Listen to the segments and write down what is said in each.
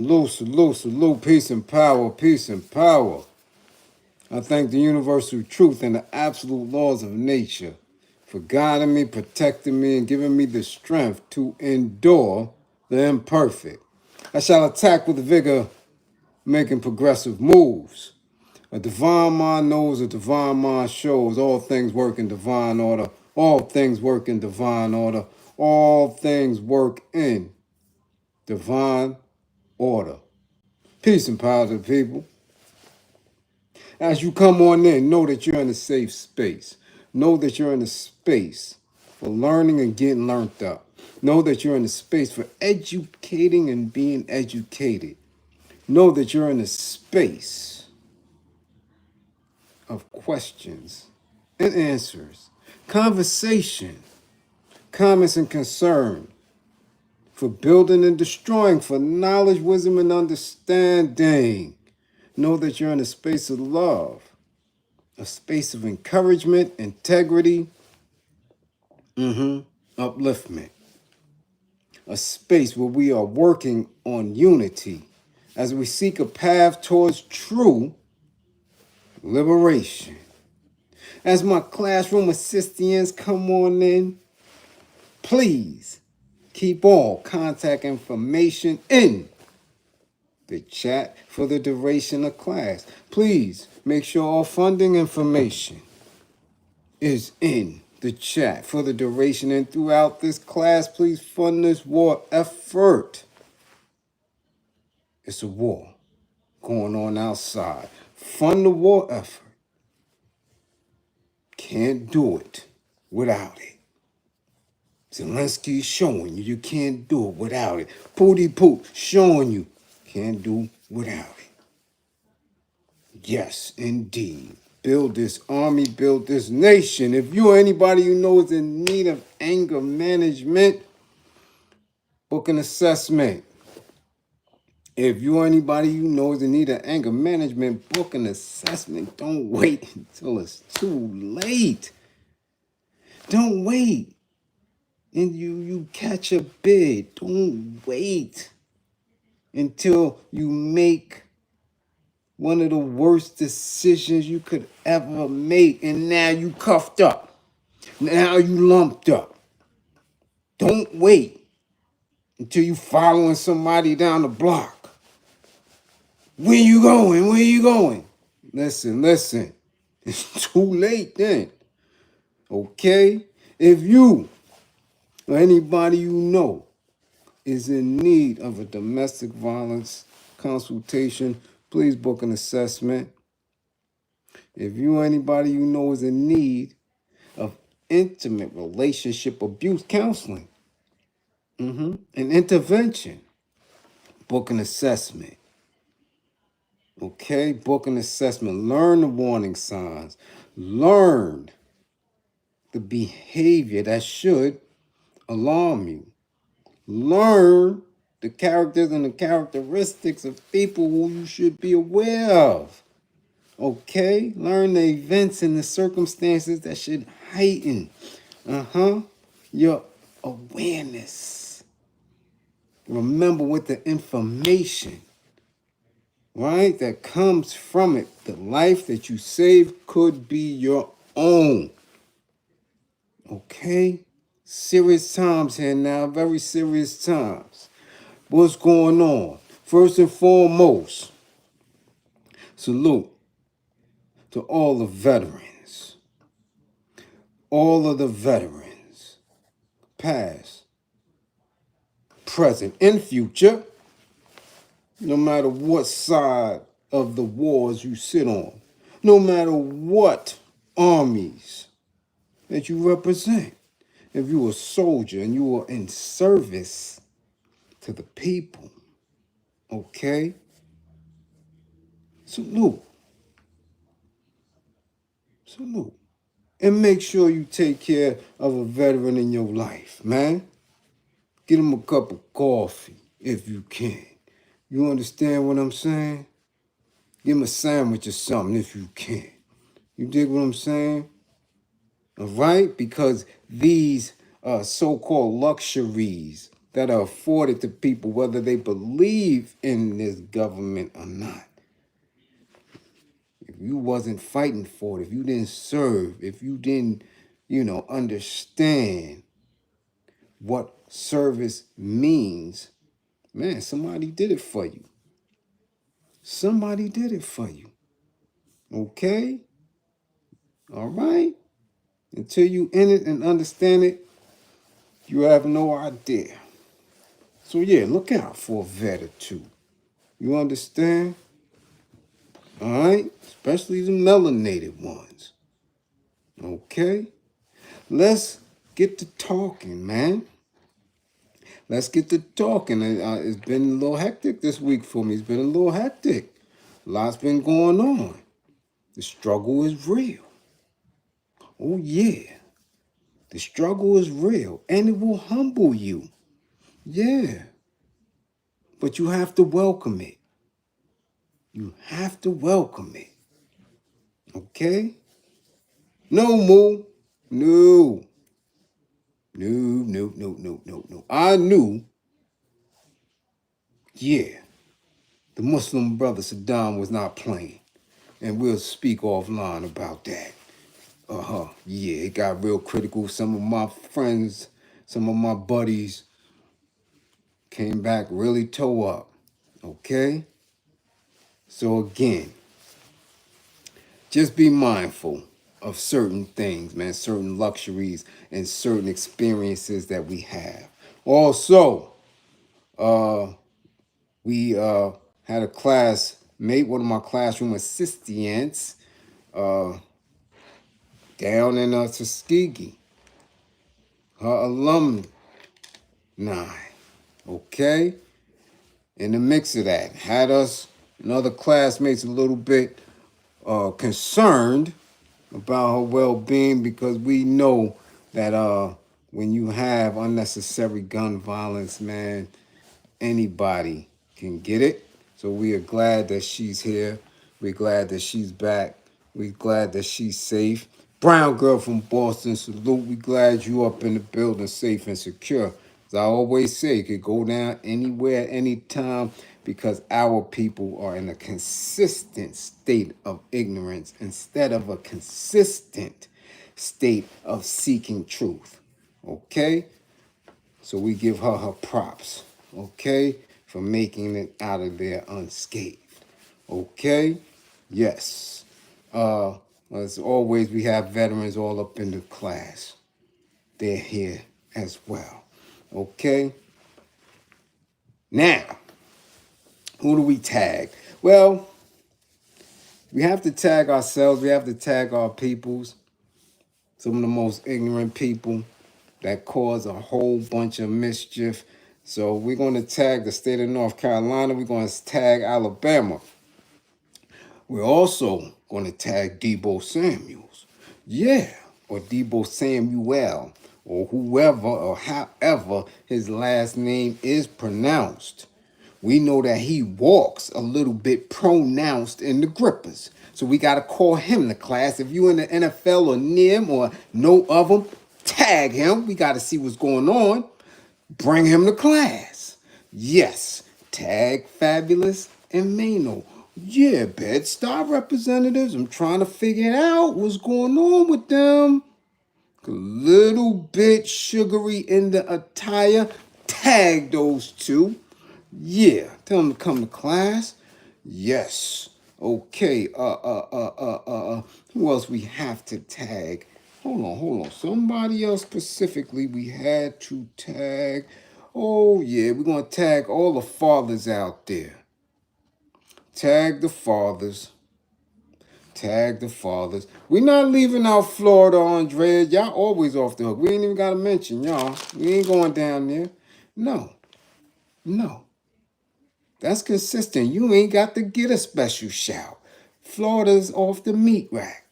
Salute, peace and power, peace and power. I thank the universal truth and the absolute laws of nature for guiding me, protecting me, and giving me the strength to endure the imperfect. I shall attack with vigor, making progressive moves. A divine mind knows, a divine mind shows. All things work in divine order. All things work in divine order. All things work in divine order. Peace and power to the people. As you come on in, know that you're in a safe space. Know that you're in a space for learning and getting learned up. Know that you're in a space for educating and being educated. Know that you're in a space of questions and answers, conversation, comments and concern, for building and destroying, for knowledge, wisdom, and understanding. Know that you're in a space of love, a space of encouragement, integrity, upliftment, a space where we are working on unity as we seek a path towards true liberation. As my classroom assistants come on in, please keep all contact information in the chat for the duration of class. Please make sure all funding information is in the chat for the duration and throughout this class. Please fund this war effort. It's a war going on outside. Fund the war effort. Can't do it without it. Zelensky's showing you can't do it without it. Pooty Poot showing you can't do without it. Yes, indeed. Build this army, build this nation. If you're anybody you know is in need of anger management, book an assessment. If you're anybody you know is in need of anger management, book an assessment. Don't wait until it's too late. Don't wait. And you catch a bid. Don't wait until you make one of the worst decisions you could ever make, and now you cuffed up. Now you lumped up. Don't wait until you following somebody down the block. Where you going? Where you going? Listen. It's too late then. Okay? If you or anybody you know is in need of a domestic violence consultation, please book an assessment. If you or anybody you know is in need of intimate relationship abuse counseling, an intervention, book an assessment. Okay, book an assessment. Learn the warning signs. Learn the behavior that should alarm you. Learn the characters and the characteristics of people who you should be aware of. Okay? Learn the events and the circumstances that should heighten your awareness. Remember with the information, right, that comes from it, the life that you save could be your own. Okay? Serious times here now, very serious times. What's going on? First and foremost, salute to all the veterans. All of the veterans, past, present, and future, no matter what side of the wars you sit on, no matter what armies that you represent. If you are a soldier and you are in service to the people, okay? Salute. And make sure you take care of a veteran in your life, man. Get him a cup of coffee if you can. You understand what I'm saying? Give him a sandwich or something if you can. You dig what I'm saying? All right? Because these so-called luxuries that are afforded to people, whether they believe in this government or not. If you wasn't fighting for it, if you didn't serve, if you didn't, understand what service means, man, somebody did it for you. Somebody did it for you. Okay? All right? Until you in it and understand it, you have no idea. So yeah, look out for a vet or two. You understand? All right? Especially the melanated ones. Okay? Let's get to talking, man. Let's get to talking. It's been a little hectic this week for me. It's been a little hectic. A lot's been going on. The struggle is real. Oh, yeah. The struggle is real, and it will humble you. Yeah. But you have to welcome it. You have to welcome it. Okay? No, Moo. No. No. I knew, yeah, the Muslim brother Saddam was not playing. And we'll speak offline about that. Yeah, it got real critical. Some of my friends, some of my buddies came back really toe up. Okay? So again, just be mindful of certain things, man, certain luxuries and certain experiences that we have. Also, we had a classmate, one of my classroom assistants, down in Tuskegee, her alumni, okay? In the mix of that, had us and other classmates a little bit concerned about her well-being, because we know that when you have unnecessary gun violence, man, anybody can get it. So we are glad that she's here. We're glad that she's back. We're glad that she's safe. Brown girl from Boston, salute. We glad you up in the building safe and secure. As I always say, it could go down anywhere, anytime, because our people are in a consistent state of ignorance instead of a consistent state of seeking truth. Okay? So we give her her props, okay, for making it out of there unscathed. Okay? Yes. As always, we have veterans all up in the class. They're here as well. Okay? Now, who do we tag? Well, we have to tag ourselves. We have to tag our peoples. Some of the most ignorant people that cause a whole bunch of mischief. So we're going to tag the state of North Carolina. We're going to tag Alabama. We're also going to tag Deebo Samuels. Yeah, or Deebo Samuel, or whoever or however his last name is pronounced. We know that he walks a little bit pronounced in the grippers. So we got to call him to class. If you in the NFL or near him or know of him, tag him. We got to see what's going on. Bring him to class. Yes, tag Fabulous and Maino. Yeah, Bed-Stuy representatives. I'm trying to figure out what's going on with them. A little bit sugary in the attire. Tag those two. Yeah, tell them to come to class. Yes. Okay. Who else we have to tag? Hold on. Somebody else specifically we had to tag. Oh yeah, we're gonna tag all the fathers out there. Tag the fathers. Tag the fathers. We're not leaving out Florida, Andrea. Y'all always off the hook. We ain't even gotta mention y'all. We ain't going down there. No. That's consistent. You ain't got to get a special shout. Florida's off the meat rack.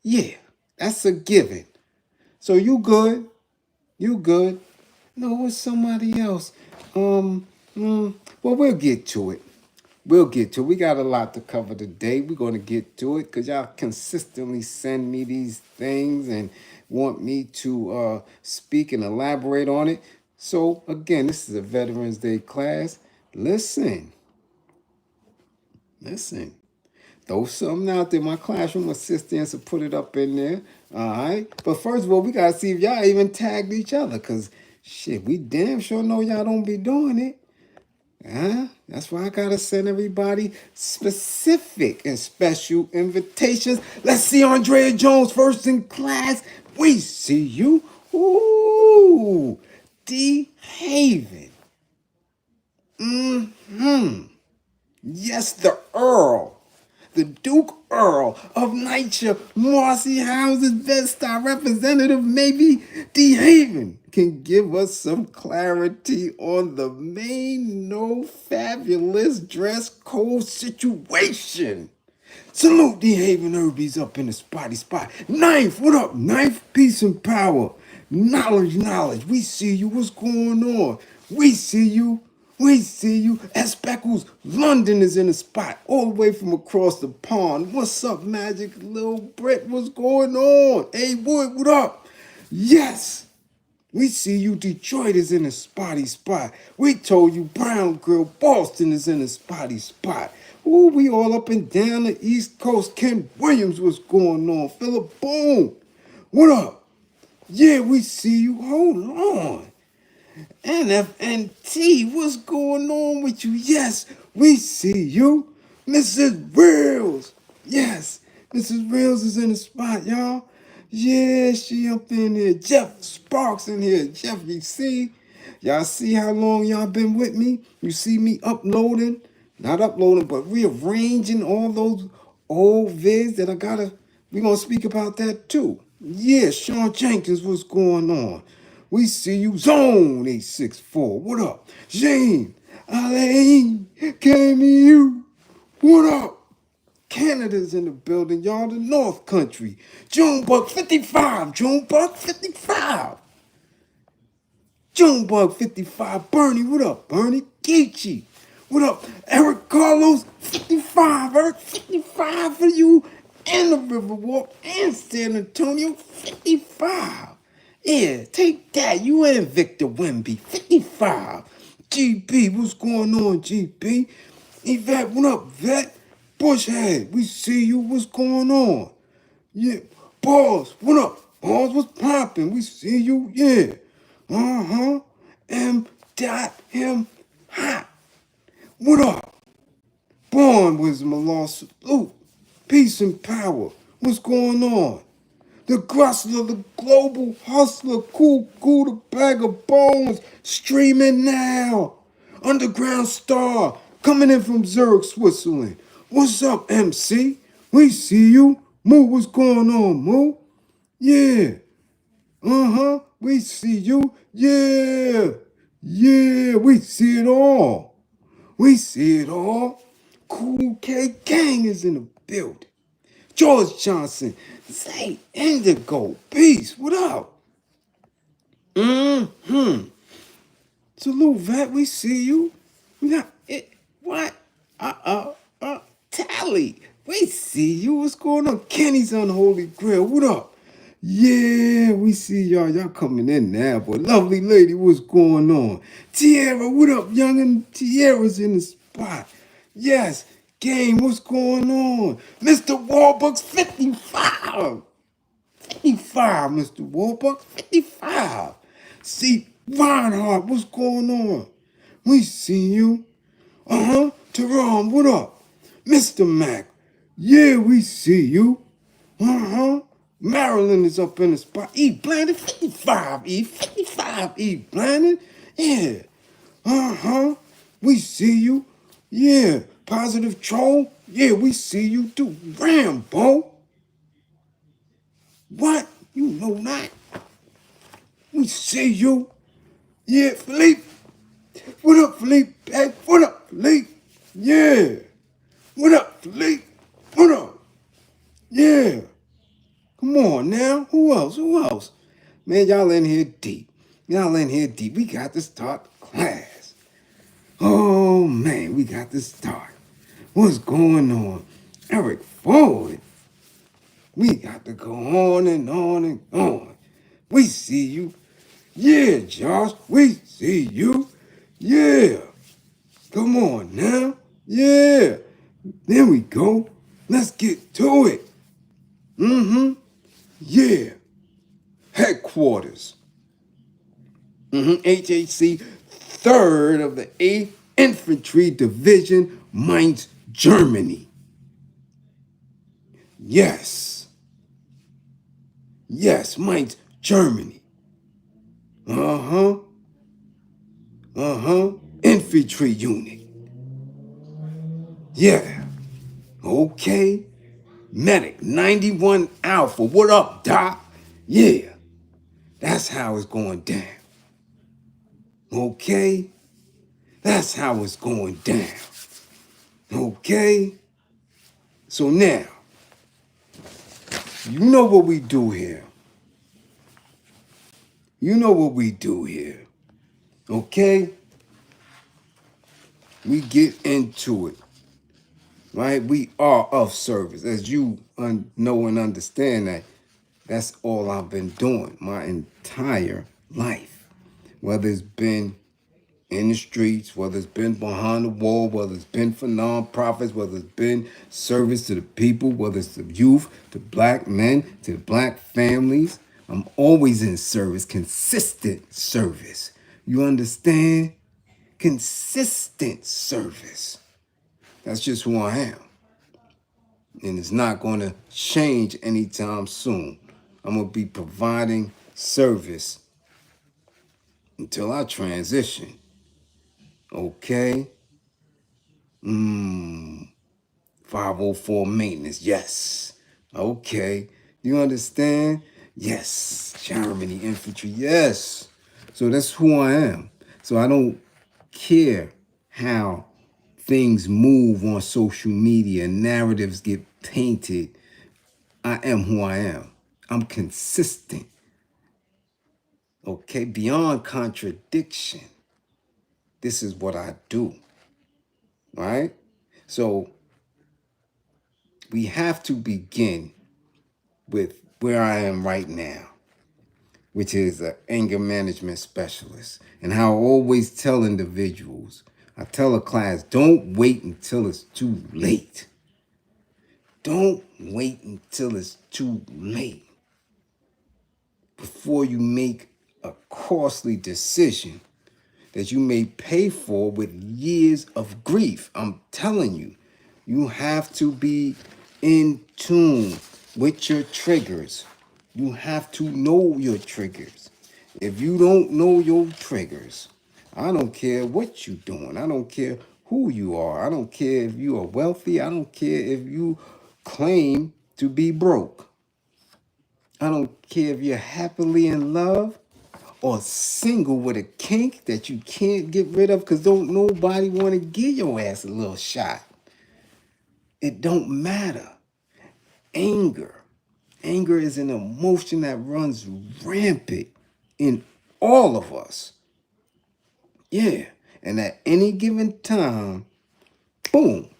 Yeah, that's a given. So you good. You good. No, it's somebody else. Well, we'll get to it. We got a lot to cover today. We're going to get to it because y'all consistently send me these things and want me to speak and elaborate on it. So again, this is a Veterans Day class. Listen. Throw something out there. My classroom assistants will put it up in there. All right. But first of all, we gotta see if y'all even tagged each other. Cause shit, we damn sure know y'all don't be doing it. Huh? That's why I gotta send everybody specific and special invitations. Let's see Andrea Jones first in class. We see you. Ooh, D. Haven. Yes, the Earl. The Duke Earl of NYCHA, Marcy Houses, Bed-Stuy representative, maybe D. Haven, can give us some clarity on the Maino fabulous dress code situation. Salute D. Haven Herbies up in the spotty spot. Knife, what up, Knife? Peace and power. Knowledge. We see you. What's going on? We see you. S. Speckles, London is in the spot, all the way from across the pond. What's up, Magic Little Brit? What's going on? Hey, Wood, what up? Yes. We see you. Detroit is in a spotty spot. We told you Brown Girl Boston is in a spotty spot. Ooh, we all up and down the East Coast. Ken Williams, what's going on? Philip Boone, what up? Yeah, we see you. Hold on. NFNT, what's going on with you? Yes, we see you. Mrs. Reels. Yes, Mrs. Reels is in the spot, y'all. Yeah, she up in here. Jeff Sparks in here. Jeff, you see? Y'all see how long y'all been with me? You see me uploading? Not uploading, but rearranging all those old vids that I gotta. We gonna speak about that too. Yeah, Sean Jenkins, what's going on? We see you, Zone 864. What up? Jane, Alain, KMU. What up? Canada's in the building, y'all. The North Country. Junebug 55. Junebug 55. Junebug 55. Bernie, what up, Bernie? Geechee. What up? Eric Carlos 55. Eric 55 for you. And the Riverwalk and San Antonio 55. Yeah, take that. You and Victor Wimby 55. GB, what's going on, GB? Yvette, what up, Vet? Bushhead, we see you. What's going on? Yeah. Balls, what up? Balls, what's poppin'? We see you. Yeah. M.M. Hot. What up? Born Wisdom of Law Salute. Peace and power. What's going on? The Grustler, the global hustler, cool, the bag of bones, streaming now. Underground star, coming in from Zurich, Switzerland. What's up, MC? We see you. Moo, what's going on, Moo? Yeah. We see you. Yeah. Yeah, we see it all. Cool K Gang is in the building. George Johnson, Zay Indigo, peace, what up? Salute, Vet, we see you. We got it. What? Tally, we see you. What's going on? Kenny's Unholy Grill, what up? Yeah, we see y'all. Y'all coming in now, boy. Lovely lady, what's going on? Tierra, what up, youngin'? Tierra's in the spot. Yes, Game, what's going on? Mr. Warbucks, 55. 55, Mr. Warbucks, 55. See, Reinhardt, what's going on? We see you. Teron, what up? Mr. Mac, yeah, we see you. Maryland is up in the spot. E. Blandon, 55, E. 55, E. Blandon. Yeah. We see you. Yeah. Positive Troll. Yeah, we see you too. Rambo. What? You know that? We see you. Yeah, Philippe. What up, Philippe? Hey, what up, Philippe? Yeah. What up, Philippe? What up? Yeah. Come on now. Who else? Man, y'all in here deep. We got to start the class. Oh, man, we got to start. What's going on? Eric Ford. We got to go on and on and on. We see you. Yeah, Josh, we see you. Yeah. Come on now. Yeah. There we go. Let's get to it. Yeah. Headquarters. HHC, 3rd of the 8th Infantry Division, Mainz, Germany. Yes. Yes, Mainz, Germany. Uh-huh. Uh-huh. Infantry unit. Yeah. Okay. Medic 91 Alpha. What up, Doc? Yeah. That's how it's going down. Okay? That's how it's going down. Okay? So now, you know what we do here. You know what we do here. Okay? We get into it. Right? We are of service. As you know and understand that, that's all I've been doing my entire life. Whether it's been in the streets, whether it's been behind the wall, whether it's been for nonprofits, whether it's been service to the people, whether it's the youth, to black men, to the black families. I'm always in service, consistent service. You understand? Consistent service. That's just who I am. And it's not going to change anytime soon. I'm going to be providing service until I transition. Okay? 504 maintenance, yes. Okay. You understand? Yes. Germany infantry, yes. So that's who I am. So I don't care how things move on social media, narratives get painted. I am who I am. I'm consistent. Okay, beyond contradiction. This is what I do. Right? So we have to begin with where I am right now, which is an anger management specialist. And how I always tell individuals, I tell a class, don't wait until it's too late. Don't wait until it's too late before you make a costly decision that you may pay for with years of grief. I'm telling you, you have to be in tune with your triggers. You have to know your triggers. If you don't know your triggers, I don't care what you're doing. I don't care who you are. I don't care if you are wealthy. I don't care if you claim to be broke. I don't care if you're happily in love or single with a kink that you can't get rid of because don't nobody want to give your ass a little shot. It don't matter. Anger. Anger is an emotion that runs rampant in all of us. Yeah. And at any given time, boom,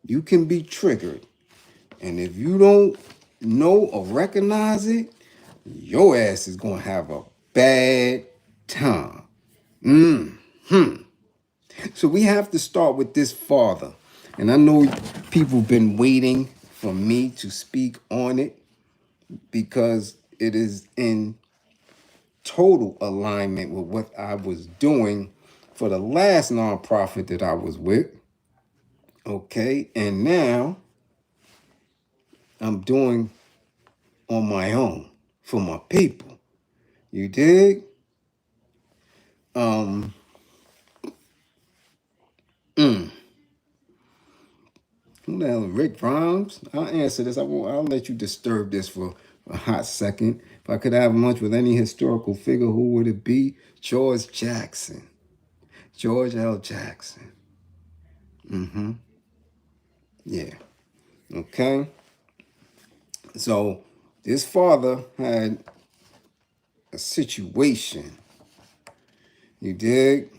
you can be triggered. And if you don't know or recognize it, your ass is going to have a bad time. So we have to start with this father. And I know people have been waiting for me to speak on it because it is in total alignment with what I was doing for the last nonprofit that I was with. Okay. And now I'm doing on my own for my people. You dig? Who the hell, Rick Grimes? I'll answer this. I'll let you disturb this for a hot second. If I could have lunch with any historical figure, who would it be? George Jackson. George L. Jackson. Yeah. Okay. So this father had a situation. You dig?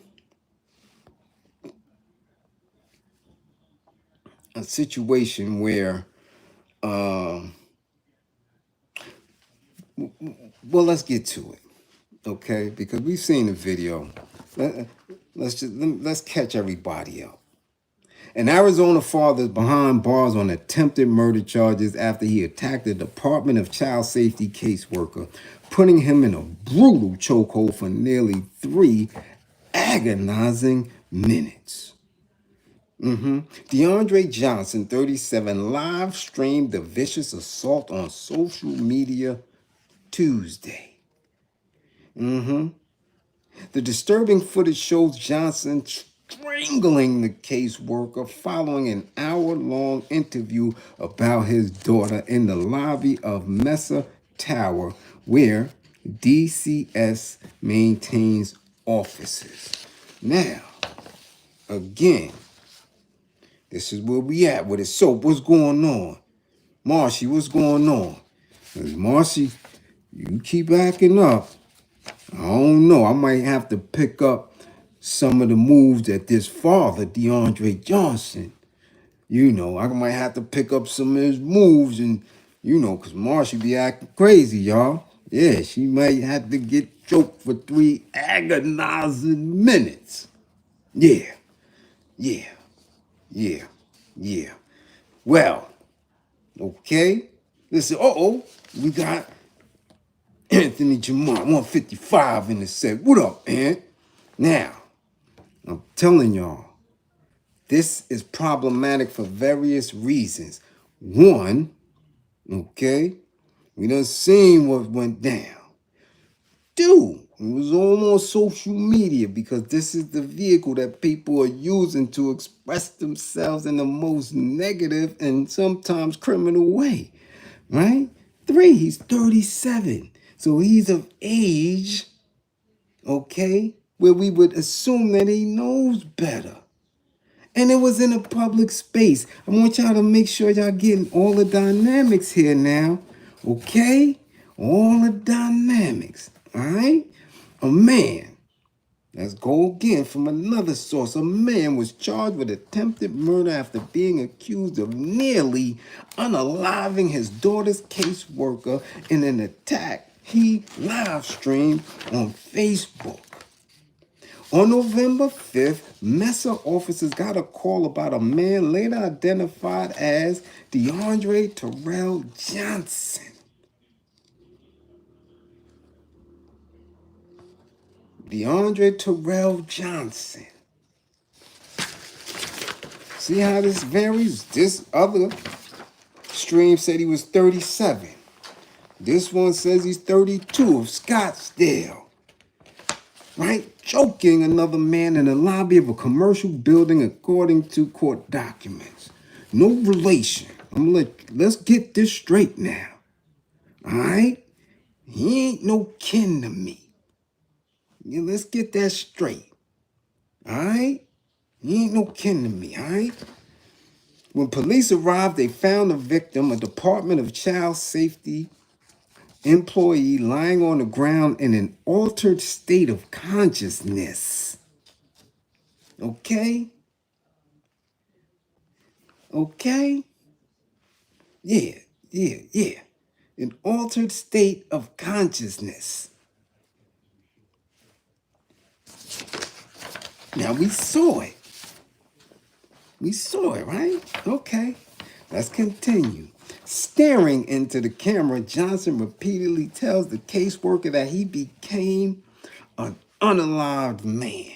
A situation where, well, let's get to it. okay? Because we've seen the video. Let's catch everybody up. An Arizona father is behind bars on attempted murder charges after he attacked a Department of Child Safety caseworker, putting him in a brutal chokehold for nearly 3 agonizing minutes. DeAndre Johnson, 37, live streamed the vicious assault on social media Tuesday. The disturbing footage shows Johnson strangling the caseworker following an hour-long interview about his daughter in the lobby of Mesa Tower, where DCS maintains offices. Now, again, this is where we at with it. So, what's going on? Marcy, what's going on? Marcy, you keep acting up. I don't know. I might have to pick up some of the moves that this father, DeAndre Johnson, I might have to pick up some of his moves and, because Marcy be acting crazy, y'all. Yeah, she might have to get choked for 3 agonizing minutes. Yeah. Well, okay. Listen, we got Anthony Jamar, 155 in the set. What up, Ant? Now, I'm telling y'all, this is problematic for various reasons. One, okay, we done seen what went down. 2, it was all on social media because this is the vehicle that people are using to express themselves in the most negative and sometimes criminal way, right? 3, he's 37. So he's of age, okay, where we would assume that he knows better. And it was in a public space. I want y'all to make sure y'all getting all the dynamics here now, okay? All the dynamics, all right? A man, let's go again from another source. A man was charged with attempted murder after being accused of nearly unaliving his daughter's caseworker in an attack he live streamed on Facebook. On November 5th, Mesa officers got a call about a man later identified as DeAndre Terrell Johnson. DeAndre Terrell Johnson. See how this varies? This other stream said he was 37. This one says he's 32 of Scottsdale. Right? Choking another man in the lobby of a commercial building according to court documents. No relation. Let's get this straight now. All right? He ain't no kin to me. Yeah, let's get that straight. All right? He ain't no kin to me, all right? When police arrived, they found the victim, a Department of Child Safety employee, lying on the ground in an altered state of consciousness. Okay? Okay? Yeah. An altered state of consciousness. Now we saw it. Right? Okay. Let's continue. Staring into the camera, Johnson repeatedly tells the caseworker that he became an unalived man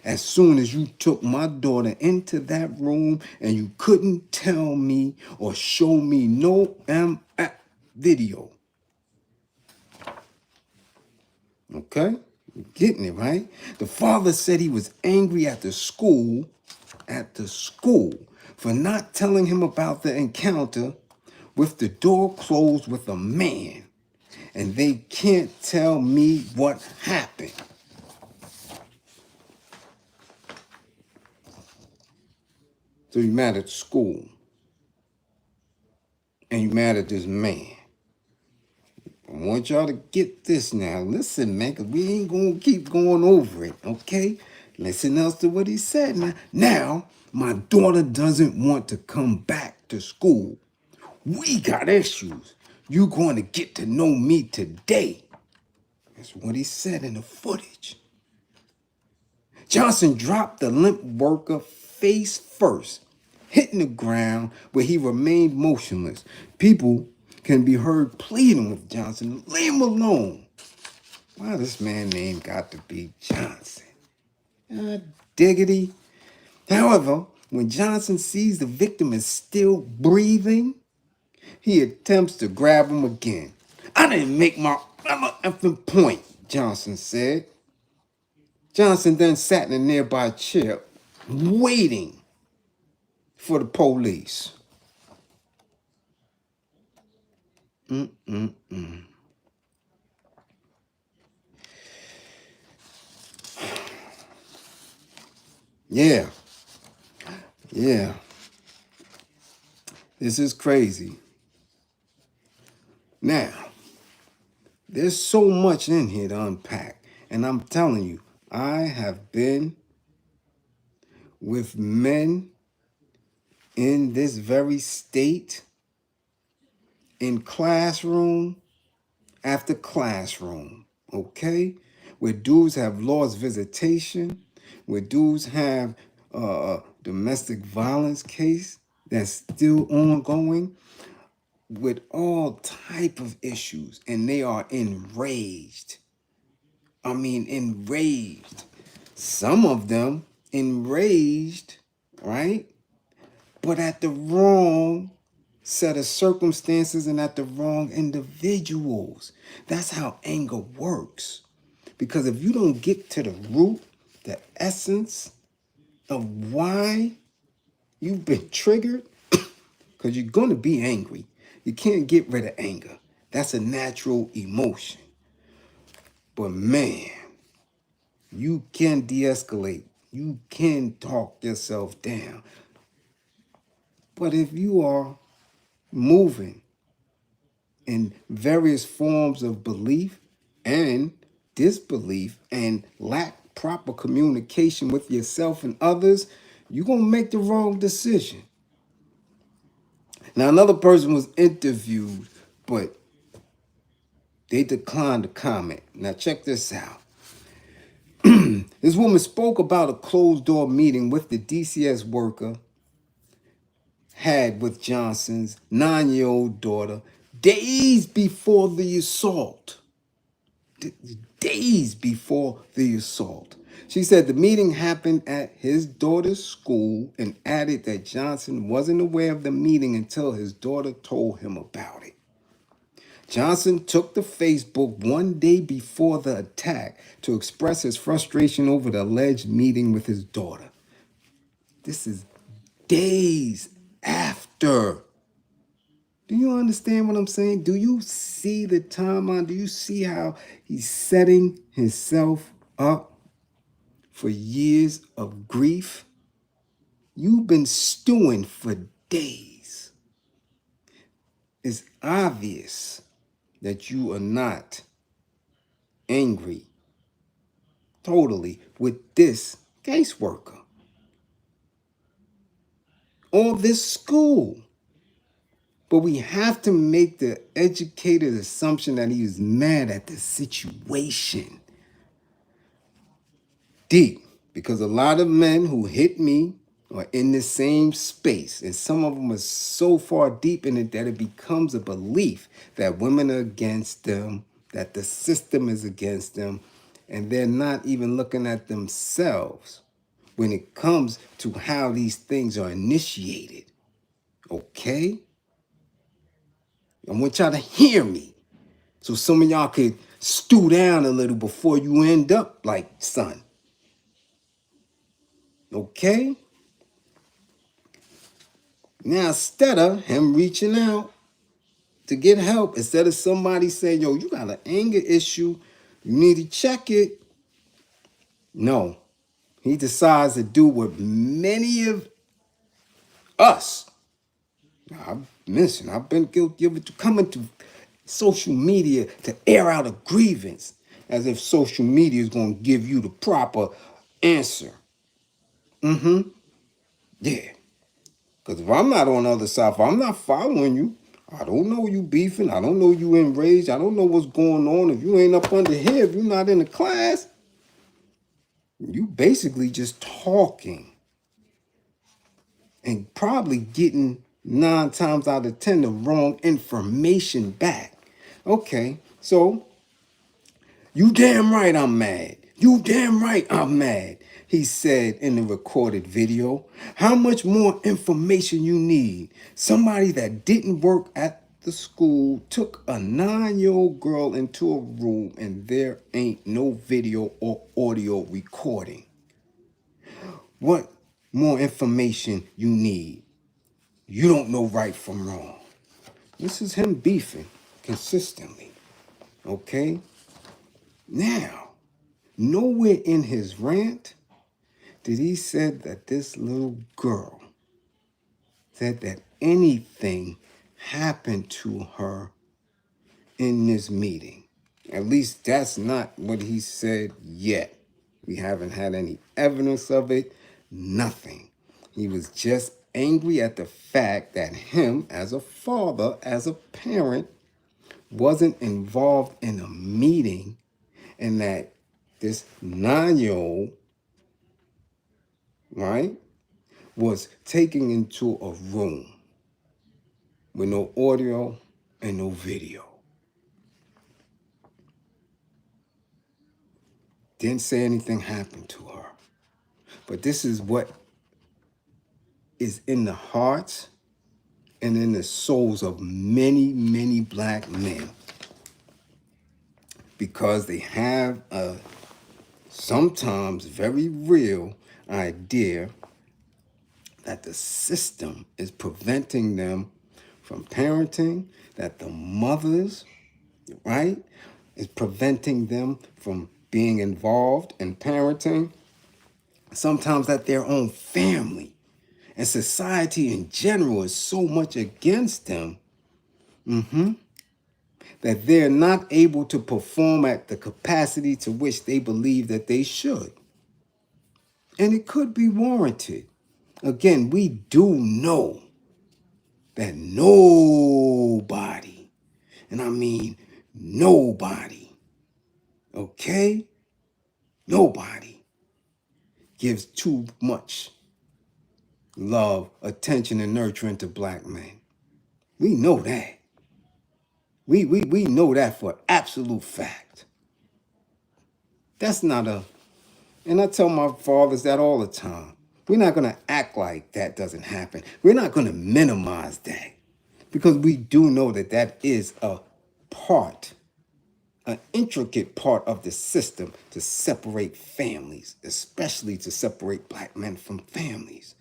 as soon as you took my daughter into that room and you couldn't tell me or show me no video. Okay? You're getting it, right? The father said he was angry at the school for not telling him about the encounter with the door closed with a man, and they can't tell me what happened. So you mad at school, and you mad at this man. I want y'all to get this now. Listen, man, because we ain't going to keep going over it, okay? Listen else to what he said, man. Now, my daughter doesn't want to come back to school. We got issues. You going to get to know me today. That's what he said in the footage. Johnson dropped the limp worker face first, hitting the ground where he remained motionless. People can be heard pleading with Johnson, leave him alone. Why this man name got to be Johnson? Diggity. However, when Johnson sees the victim is still breathing, he attempts to grab him again. I didn't make my effing point, Johnson said. Johnson then sat in a nearby chair, waiting for the police. Yeah. This is crazy. Now, there's so much in here to unpack. And I'm telling you, I have been with men in this very state, in classroom after classroom, okay? Where dudes have lost visitation, where dudes have domestic violence case that's still ongoing, with all type of issues, and they are enraged. I mean, enraged. Some of them enraged, right? But at the wrong set of circumstances and at the wrong individuals. That's how anger works. Because if you don't get to the root, the essence of why you've been triggered, because you're going to be angry. You can't get rid of anger. That's a natural emotion. But man, you can de-escalate. You can talk yourself down. But if you are moving in various forms of belief and disbelief and lack proper communication with yourself and others, you're going to make the wrong decision. Now, another person was interviewed, but they declined to comment. Now, check this out. This woman spoke about a closed-door meeting with the DCS worker had with Johnson's 9-year-old daughter days before the assault. Days before the assault. She said the meeting happened at his daughter's school and added that Johnson wasn't aware of the meeting until his daughter told him about it. Johnson took to Facebook one day before the attack to express his frustration over the alleged meeting with his daughter. This is days after. Do you understand what I'm saying? Do you see the timeline? Do you see how he's setting himself up for years of grief? You've been stewing for days. It's obvious that you are not angry totally with this caseworker or this school. But we have to make the educated assumption that he was mad at the situation. Deep, because a lot of men who hit me are in the same space, and some of them are so far deep in it that it becomes a belief that women are against them, that the system is against them, and they're not even looking at themselves when it comes to how these things are initiated. Okay? I want y'all to hear me, so some of y'all could stew down a little before you end up like son. Okay? Now, instead of him reaching out to get help, instead of somebody saying, yo, you got an anger issue, you need to check it. No, he decides to do what many of us, I've been guilty of it, coming to social media to air out a grievance as if social media is going to give you the proper answer. Yeah. Because if I'm not on the other side, if I'm not following you, I don't know you beefing. I don't know you enraged. I don't know what's going on. If you ain't up under here, if you're not in the class, you basically just talking and probably getting 9 times out of 10 the wrong information back. Okay, so you damn right I'm mad. You damn right I'm mad. He said in the recorded video, how much more information you need? Somebody that didn't work at the school took a 9-year-old girl into a room and there ain't no video or audio recording. What more information you need? You don't know right from wrong. This is him beefing consistently. Okay? Now, nowhere in his rant did he said that this little girl said that anything happened to her in this meeting. At least that's not what he said yet. We haven't had any evidence of it, nothing. He was just angry at the fact that him, as a father, as a parent, wasn't involved in a meeting and that this 9-year-old, right, was taken into a room with no audio and no video. Didn't say anything happened to her. But this is what is in the hearts and in the souls of many, many black men. Because they have a sometimes very real idea that the system is preventing them from parenting, that the mothers, right, is preventing them from being involved in parenting, sometimes that their own family and society in general is so much against them that they're not able to perform at the capacity to which they believe that they should. And it could be warranted. Again, we do know that nobody, and I mean nobody, okay? Nobody gives too much love, attention, and nurturing to black men. We know that. We know that for absolute fact. That's not a, and I tell my fathers that all the time. We're not going to act like that doesn't happen. We're not going to minimize that because we do know that that is a part, an intricate part of the system to separate families, especially to separate black men from families.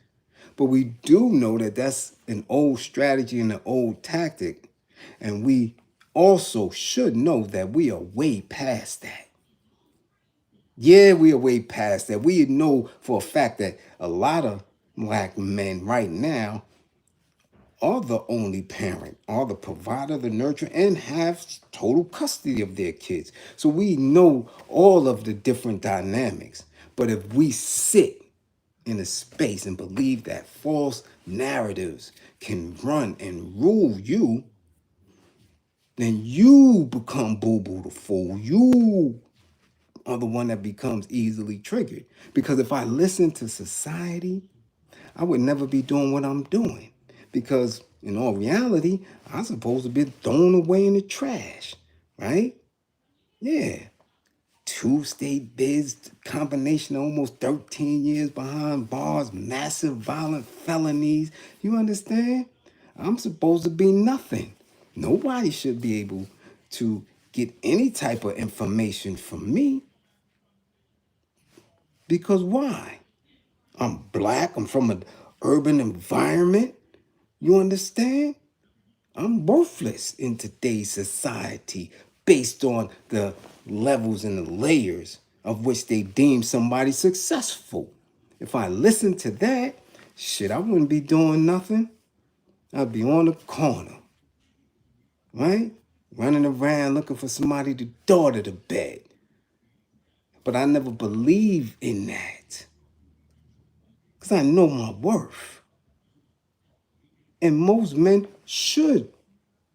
But we do know that that's an old strategy and an old tactic. And we also should know that we are way past that. Yeah, we are way past that. We know for a fact that a lot of black men right now are the only parent, are the provider, the nurturer, and have total custody of their kids. So we know all of the different dynamics. But if we sit in a space and believe that false narratives can run and rule you, then you become boo-boo the fool. You are the one that becomes easily triggered. Because if I listen to society, I would never be doing what I'm doing. Because in all reality, I'm supposed to be thrown away in the trash, right? Yeah. 2 state bids, combination of almost 13 years behind bars, massive violent felonies. You understand? I'm supposed to be nothing. Nobody should be able to get any type of information from me. Because why? I'm black. I'm from an urban environment. You understand? I'm worthless in today's society based on the levels and the layers of which they deem somebody successful. If I listen to that, shit, I wouldn't be doing nothing. I'd be on the corner, right? Running around looking for somebody to daughter to bed. But I never believe in that because I know my worth. And most men should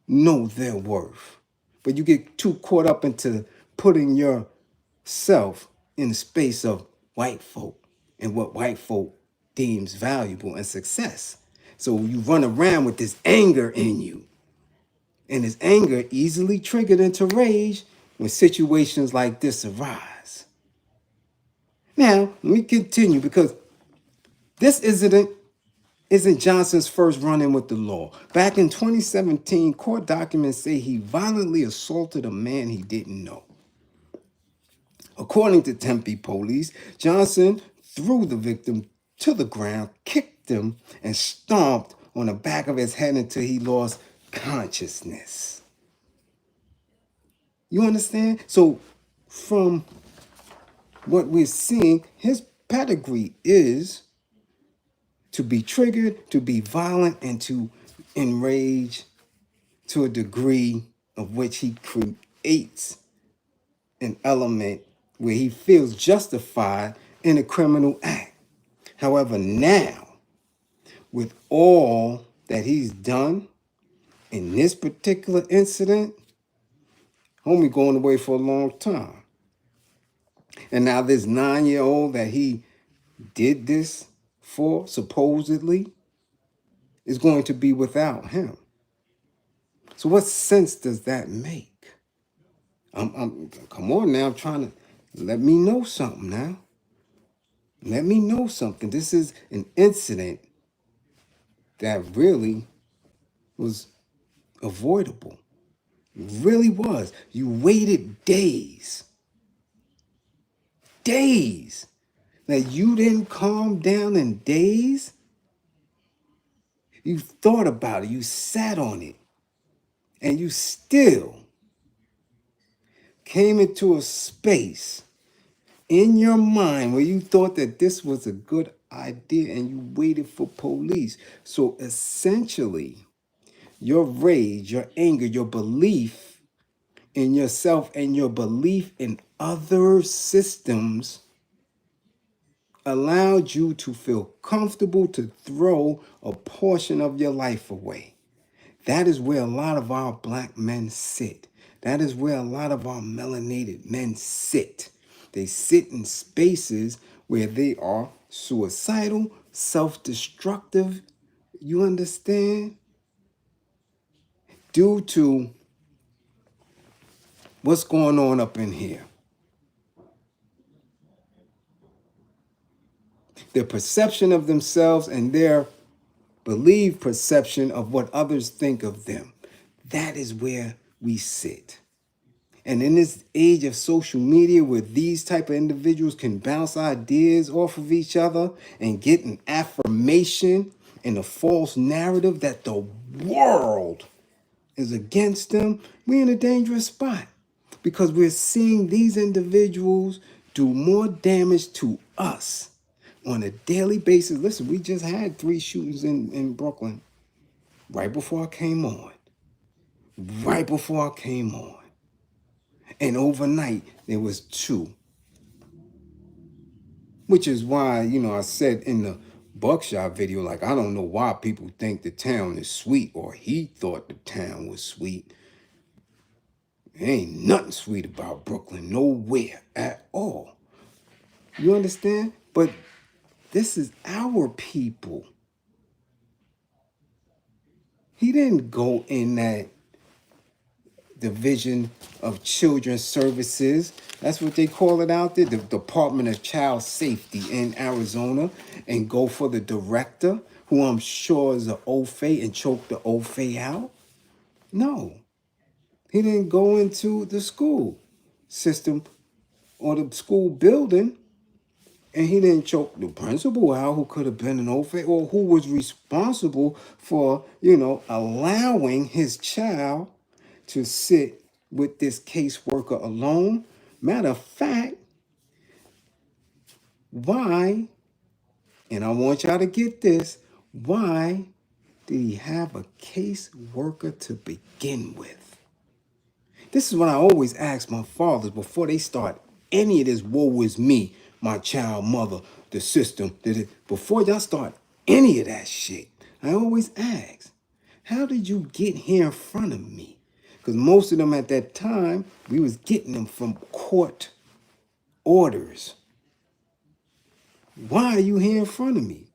know their worth. But you get too caught up into putting yourself in the space of white folk and what white folk deems valuable and success. So you run around with this anger in you. And this anger easily triggered into rage when situations like this arise. Now, let me continue because this isn't Johnson's first run-in with the law. Back in 2017, court documents say he violently assaulted a man he didn't know. According to Tempe police, Johnson threw the victim to the ground, kicked him, and stomped on the back of his head until he lost consciousness. You understand? So from what we're seeing, his pedigree is to be triggered, to be violent, and to enrage to a degree of which he creates an element where he feels justified in a criminal act. However, now, with all that he's done in this particular incident, homie going away for a long time. And now this 9-year-old that he did this for, supposedly, is going to be without him. So what sense does that make? Come on now, I'm trying to let me know something now. Let me know something. This is an incident that really was avoidable. It really was. You waited days. Days. That you didn't calm down in days. You thought about it. You sat on it. And you still came into a space in your mind where you thought that this was a good idea and you waited for police. So essentially, your rage, your anger, your belief in yourself and your belief in other systems allowed you to feel comfortable to throw a portion of your life away. That is where a lot of our black men sit. That is where a lot of our melanated men sit. They sit in spaces where they are suicidal, self-destructive, you understand? Due to what's going on up in here. Their perception of themselves and their believed perception of what others think of them. That is where we sit. And in this age of social media where these type of individuals can bounce ideas off of each other and get an affirmation and a false narrative that the world is against them, we're in a dangerous spot because we're seeing these individuals do more damage to us on a daily basis. Listen, we just had 3 shootings in Brooklyn right before I came on. Right before I came on. And overnight, there was 2. Which is why, I said in the Buckshot video, like, I don't know why people think the town is sweet, or he thought the town was sweet. There ain't nothing sweet about Brooklyn, nowhere at all. You understand? But this is our people. He didn't go in that Division of Children's Services. That's what they call it out there, the Department of Child Safety in Arizona, and go for the director, who I'm sure is an OFA, and choke the OFA out. No. He didn't go into the school system or the school building, and he didn't choke the principal out, who could have been an OFA, or who was responsible for, allowing his child to sit with this caseworker alone. Matter of fact, why, and I want y'all to get this, why did he have a caseworker to begin with? This is what I always ask my fathers before they start any of this woe is me, my child mother, the system. Before y'all start any of that shit, I always ask, How did you get here in front of me? Because most of them at that time, we was getting them from court orders. Why are you here in front of me?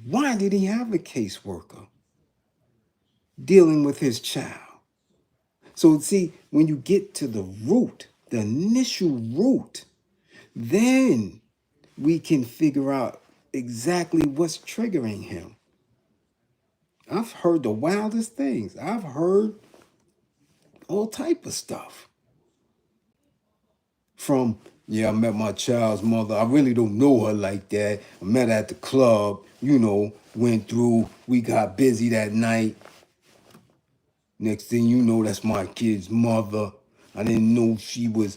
Why did he have a caseworker dealing with his child? So see, when you get to the root, the initial root, then we can figure out exactly what's triggering him. I've heard the wildest things. I've heard all type of stuff. From, yeah, I met my child's mother. I really don't know her like that. I met her at the club, went through. We got busy that night. Next thing you know, that's my kid's mother. I didn't know she was,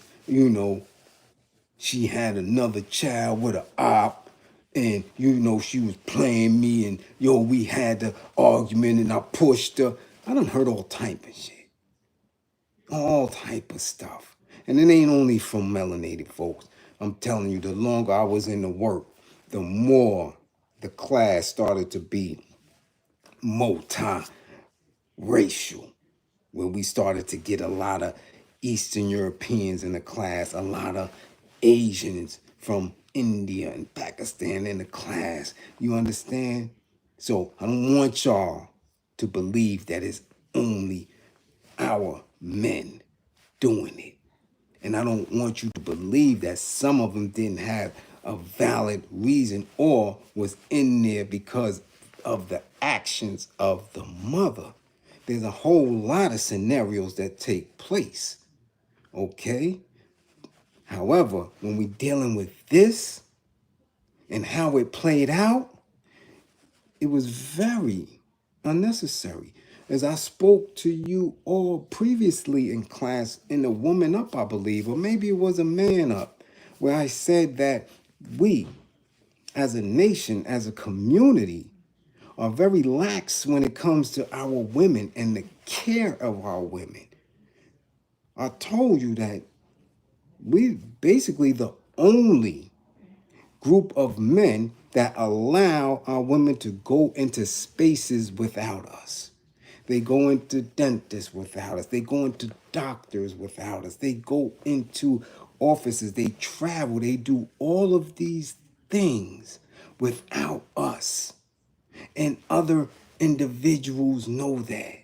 she had another child with an op. And, she was playing me. And, we had the argument and I pushed her. I done heard all type of shit. All type of stuff. And it ain't only from melanated folks. I'm telling you, the longer I was in the work, the more the class started to be multi-racial, where we started to get a lot of Eastern Europeans in the class, a lot of Asians from India and Pakistan in the class. You understand? So I don't want y'all to believe that it's only our men doing it. And I don't want you to believe that some of them didn't have a valid reason or was in there because of the actions of the mother. There's a whole lot of scenarios that take place, okay? However, when we're dealing with this and how it played out, it was very unnecessary. As I spoke to you all previously in class, in the Woman Up, I believe, or maybe it was a Man Up, where I said that we, as a nation, as a community, are very lax when it comes to our women and the care of our women. I told you that we're basically the only group of men that allow our women to go into spaces without us. They go into dentists without us. They go into doctors without us. They go into offices. They travel. They do all of these things without us. And other individuals know that.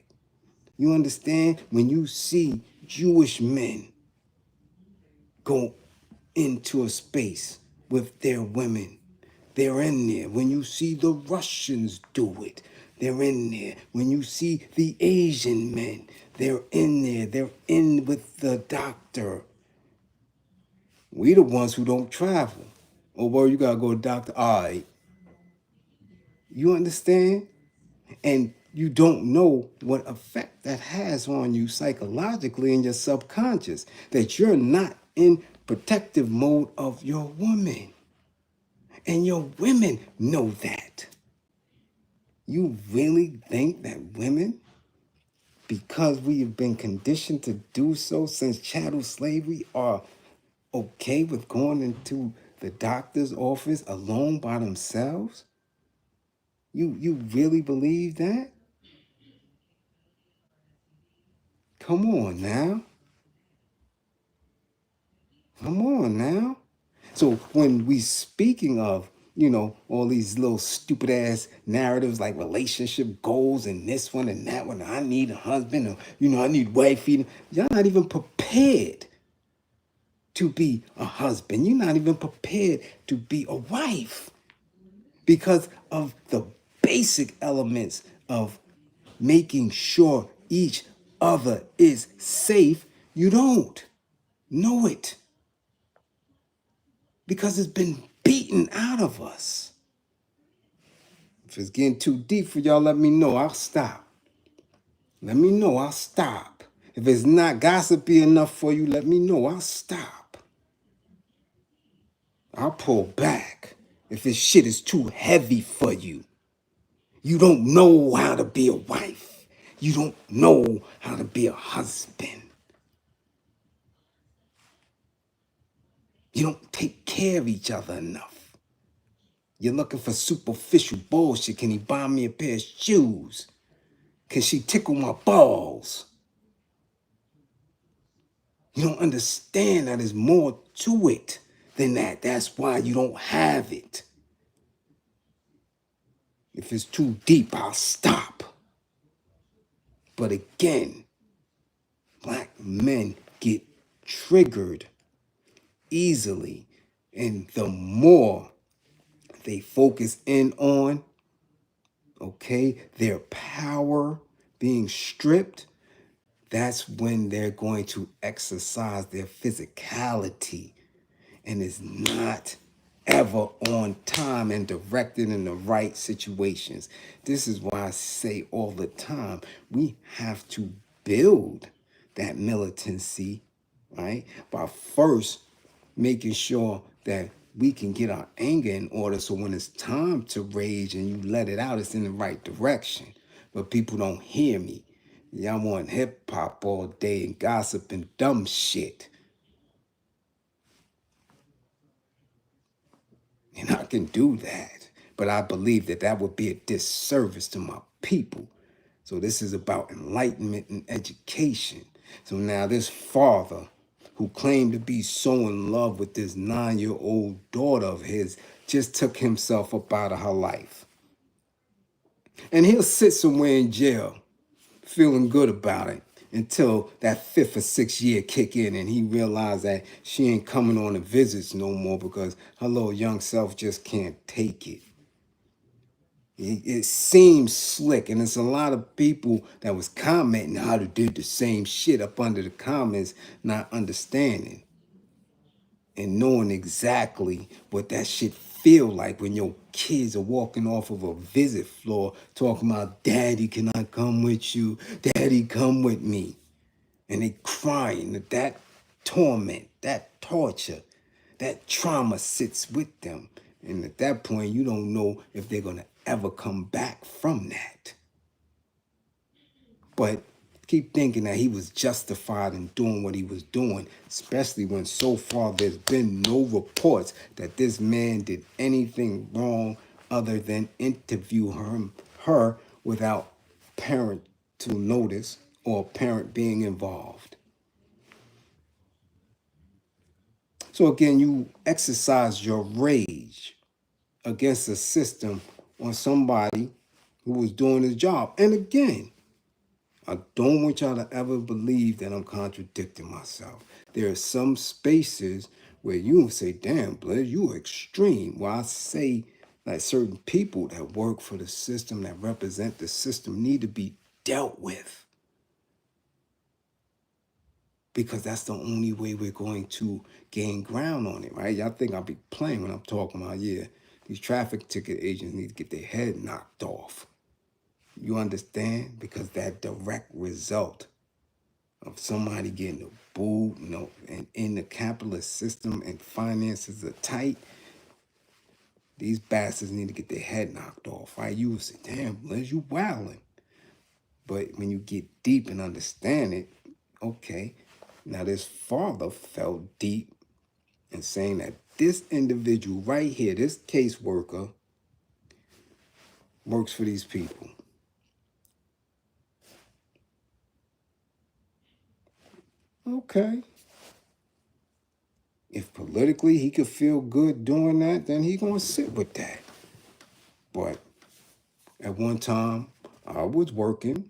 You understand? When you see Jewish men go into a space with their women, they're in there. When you see the Russians do it, they're in there. When you see the Asian men, they're in there. They're in with the doctor. We the ones who don't travel. Oh, well, you gotta go to doctor. All right. You understand? And you don't know what effect that has on you psychologically in your subconscious, that you're not in protective mode of your woman. And your women know that. You really think that women, because we have been conditioned to do so since chattel slavery, are okay with going into the doctor's office alone by themselves? You really believe that? Come on now. Come on now. So when we speaking of, all these little stupid ass narratives like relationship goals and this one and that one, I need a husband, or, I need wifey. Y'all not even prepared to be a husband. You're not even prepared to be a wife because of the basic elements of making sure each other is safe. You don't know it because it's been beaten out of us. If it's getting too deep for y'all, let me know. I'll stop. Let me know. I'll stop. If it's not gossipy enough for you, let me know. I'll stop. I'll pull back. If this shit is too heavy for you, you don't know how to be a wife. You don't know how to be a husband. You don't take care of each other enough. You're looking for superficial bullshit. Can he buy me a pair of shoes? Can she tickle my balls? You don't understand that there's more to it than that. That's why you don't have it. If it's too deep, I'll stop. But again, black men get triggered easily. And the more they focus in on, okay, their power being stripped, that's when they're going to exercise their physicality. And it's not ever on time and directed in the right situations. This is why I say all the time, we have to build that militancy, right? By first making sure that we can get our anger in order so when it's time to rage and you let it out, it's in the right direction. But people don't hear me. Y'all want hip hop all day and gossip and dumb shit. And I can do that. But I believe that that would be a disservice to my people. So this is about enlightenment and education. So now this father who claimed to be so in love with this 9-year-old daughter of his just took himself up out of her life. And he'll sit somewhere in jail feeling good about it until that 5th or 6th year kick in and he realized that she ain't coming on the visits no more because her little young self just can't take it. It seems slick, and it's a lot of people that was commenting how they did the same shit up under the comments, not understanding and knowing exactly what that shit feel like when your kids are walking off of a visit floor talking about, Daddy, can I come with you? Daddy, come with me. And they crying. That torment, that torture, that trauma sits with them. And at that point, you don't know if they're going to ever come back from that. But keep thinking that he was justified in doing what he was doing, especially when so far there's been no reports that this man did anything wrong other than interview her without parental notice or parent being involved. So again, you exercise your rage against a system on somebody who was doing his job. And again, I don't want y'all to ever believe that I'm contradicting myself. There are some spaces where you will say, damn, Bliz, you are extreme. Well, I say that certain people that work for the system, that represent the system, need to be dealt with. Because that's the only way we're going to gain ground on it, right? Y'all think I'll be playing when I'm talking about, yeah, these traffic ticket agents need to get their head knocked off. You understand? Because that direct result of somebody getting a boo, and in the capitalist system and finances are tight, these bastards need to get their head knocked off, right? You will say, damn, Bliz, you wilding. But when you get deep and understand it, okay, now this father felt deep in saying that this individual right here, this caseworker, works for these people. Okay. If politically he could feel good doing that, then he gonna sit with that. But at one time, I was working,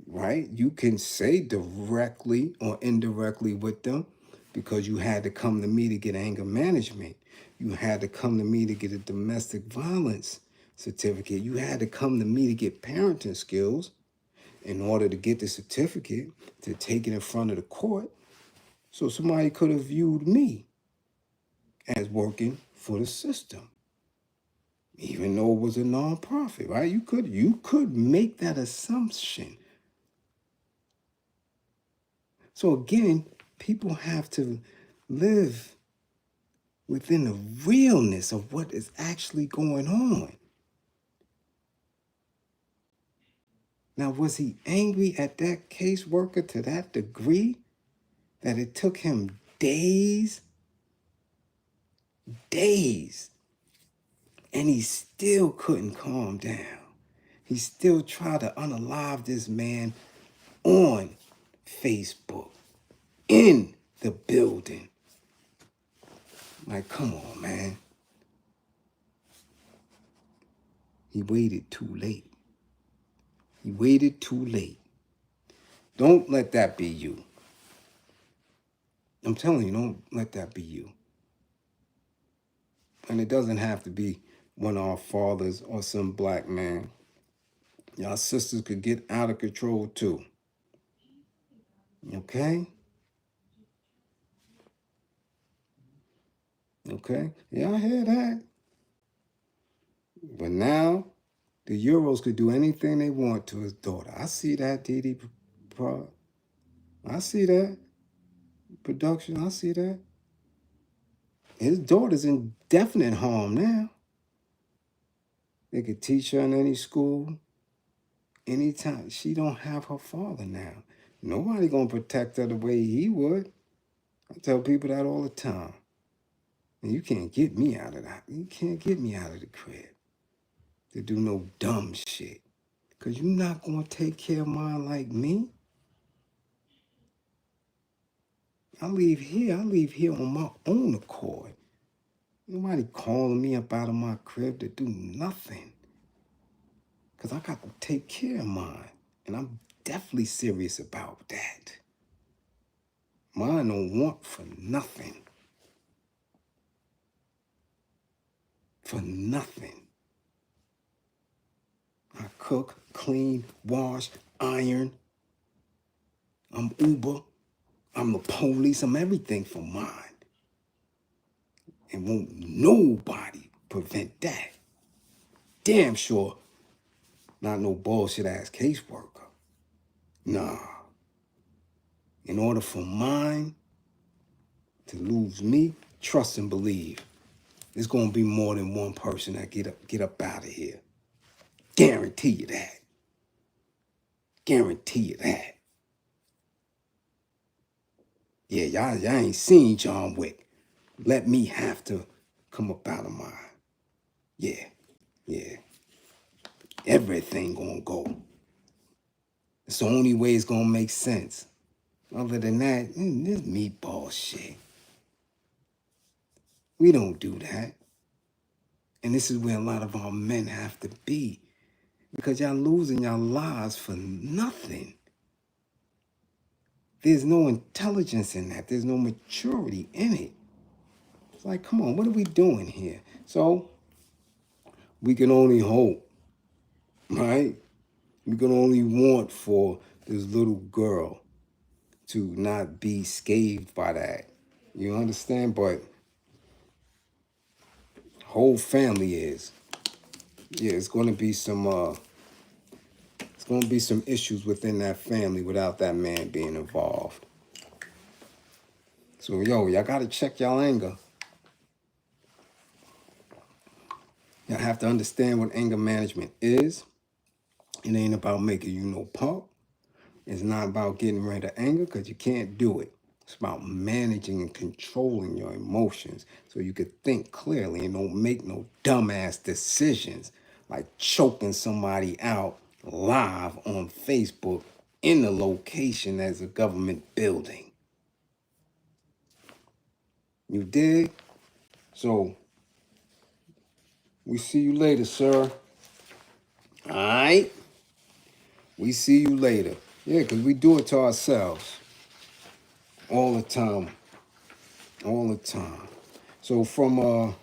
right? You can say directly or indirectly with them because you had to come to me to get anger management. You had to come to me to get a domestic violence certificate. You had to come to me to get parenting skills in order to get the certificate to take it in front of the court. So somebody could have viewed me as working for the system, even though it was a nonprofit, right? You could make that assumption. So again, people have to live within the realness of what is actually going on. Now, was he angry at that caseworker to that degree that it took him days, and he still couldn't calm down? He still tried to unalive this man on Facebook, in the building. Like, come on, man. He waited too late. He waited too late. Don't let that be you. I'm telling you, don't let that be you. And it doesn't have to be one of our fathers or some black man. Y'all sisters could get out of control too. Okay? Okay? Y'all hear that? But now, the Euros could do anything they want to his daughter. I see that, Didi. I see that. Production, I see that. His daughter's in definite harm now. They could teach her in any school, anytime. She don't have her father now. Nobody gonna protect her the way he would. I tell people that all the time. And you can't get me out of that. You can't get me out of the crib to do no dumb shit. Because you're not going to take care of mine like me. I leave here on my own accord. Nobody calling me up out of my crib to do nothing. Because I got to take care of mine. And I'm definitely serious about that. Mine don't want for nothing. For nothing. I cook, clean, wash, iron. I'm Uber. I'm the police. I'm everything for mine. And won't nobody prevent that. Damn sure not no bullshit ass caseworker. Nah. In order for mine to lose me, trust and believe. There's gonna be more than one person that get up out of here. Guarantee you that. Guarantee you that. Yeah, y'all ain't seen John Wick. Let me have to come up out of mine. Yeah. Everything gonna go. It's the only way it's gonna make sense. Other than that, this meatball shit. We don't do that. And this is where a lot of our men have to be. Because y'all losing your lives for nothing. There's no intelligence in that. There's no maturity in it. It's like, come on, what are we doing here? So, we can only hope, right? We can only want for this little girl to not be scathed by that. You understand? But whole family is. Yeah, it's going to be some issues within that family without that man being involved. So, y'all got to check y'all anger. Y'all have to understand what anger management is. It ain't about making you no punk. It's not about getting rid of anger because you can't do it. It's about managing and controlling your emotions so you could think clearly and don't make no dumbass decisions like choking somebody out live on Facebook in the location as a government building. You dig? So, we see you later, sir. All right? We see you later. Yeah, because we do it to ourselves. All the time. All the time. So from,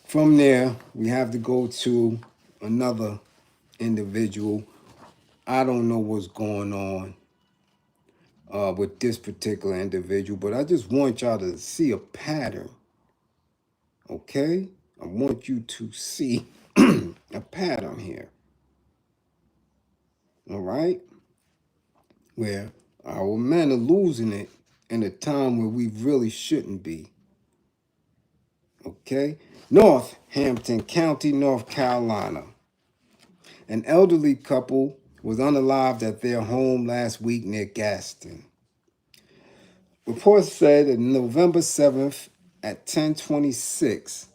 from there, we have to go to another individual. I don't know what's going on with this particular individual, but I just want y'all to see a pattern. Okay? I want you to see a pattern here. All right? Where our men are losing it in a time where we really shouldn't be. Okay? Northampton County, North Carolina. An elderly couple was unalived at their home last week near Gaston. Reports said that November 7th at 10:26,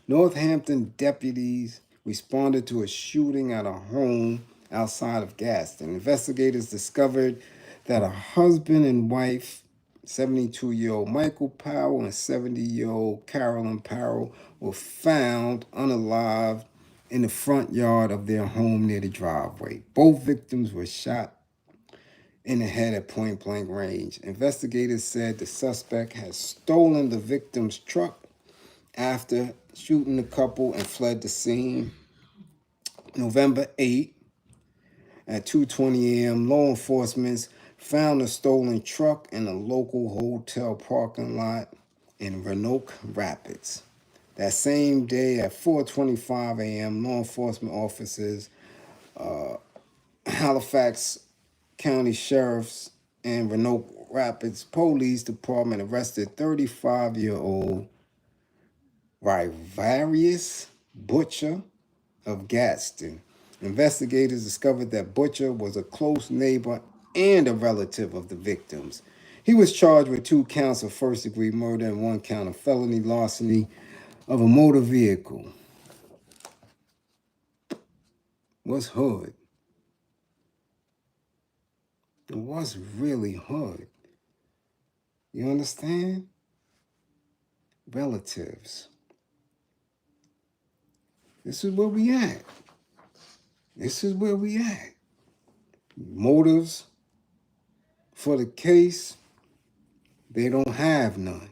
Northampton deputies responded to a shooting at a home outside of Gaston. Investigators discovered that a husband and wife, 72-year-old Michael Powell and 70-year-old Carolyn Powell, were found unalived in the front yard of their home near the driveway. Both victims were shot in the head at point-blank range. Investigators said the suspect had stolen the victim's truck after shooting the couple and fled the scene. November 8th at 2:20 a.m., law enforcement found a stolen truck in a local hotel parking lot in Roanoke Rapids. That same day at 4:25 a.m., law enforcement officers, Halifax County Sheriff's and Roanoke Rapids Police Department arrested 35-year-old Rivarius Butcher of Gadsden. Investigators discovered that Butcher was a close neighbor and a relative of the victims. He was charged with 2 counts of first-degree murder and 1 count of felony larceny of a motor vehicle. What's hood? What's really hood? You understand? Relatives. This is where we at. This is where we at. Motives for the case, they don't have none.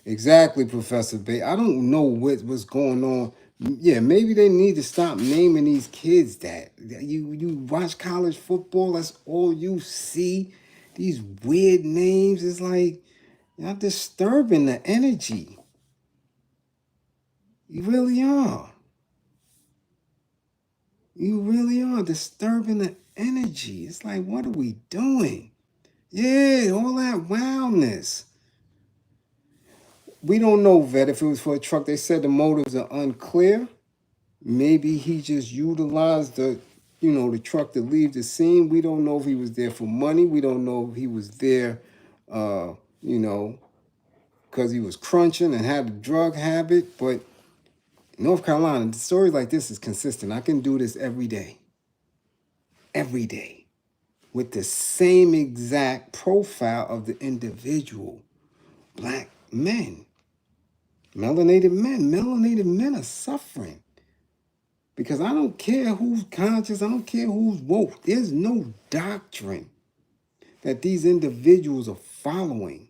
Exactly, Professor Bay. I don't know what's going on. Yeah, maybe they need to stop naming these kids that. You watch college football, that's all you see. These weird names. It's like, y'all disturbing the energy. You really are. You really are disturbing the energy. It's like, what are we doing? Yeah, all that wildness. We don't know, Vet, if it was for a truck. They said the motives are unclear. Maybe he just utilized the truck to leave the scene. We don't know if he was there for money. We don't know if he was there, because he was crunching and had a drug habit. But North Carolina, the stories like this is consistent. I can do this every day. Every day. With the same exact profile of the individual. Black men. Melanated men. Melanated men are suffering. Because I don't care who's conscious. I don't care who's woke. There's no doctrine that these individuals are following.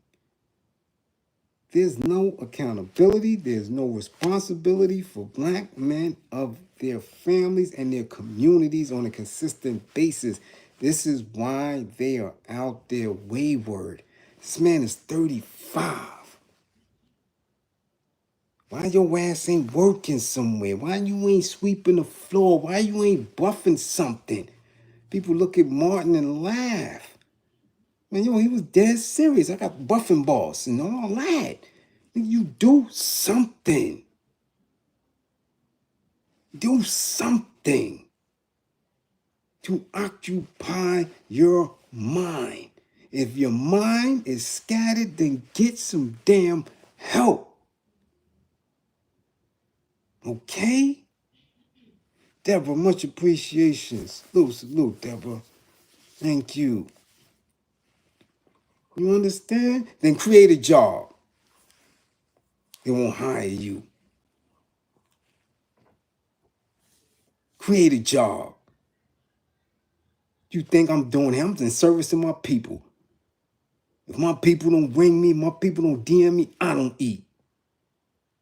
There's no accountability. There's no responsibility for black men of their families and their communities on a consistent basis. This is why they are out there wayward. This man is 35. Why your ass ain't working somewhere? Why you ain't sweeping the floor? Why you ain't buffing something? People look at Martin and laugh. Man, he was dead serious. I got buffing balls and all that. You do something. Do something to occupy your mind. If your mind is scattered, then get some damn help. Okay? Deborah, much appreciation. Salute, Deborah. Thank you. You understand? Then create a job. They won't hire you. Create a job. You think I'm doing it? I'm in service to my people. If my people don't ring me, my people don't DM me, I don't eat.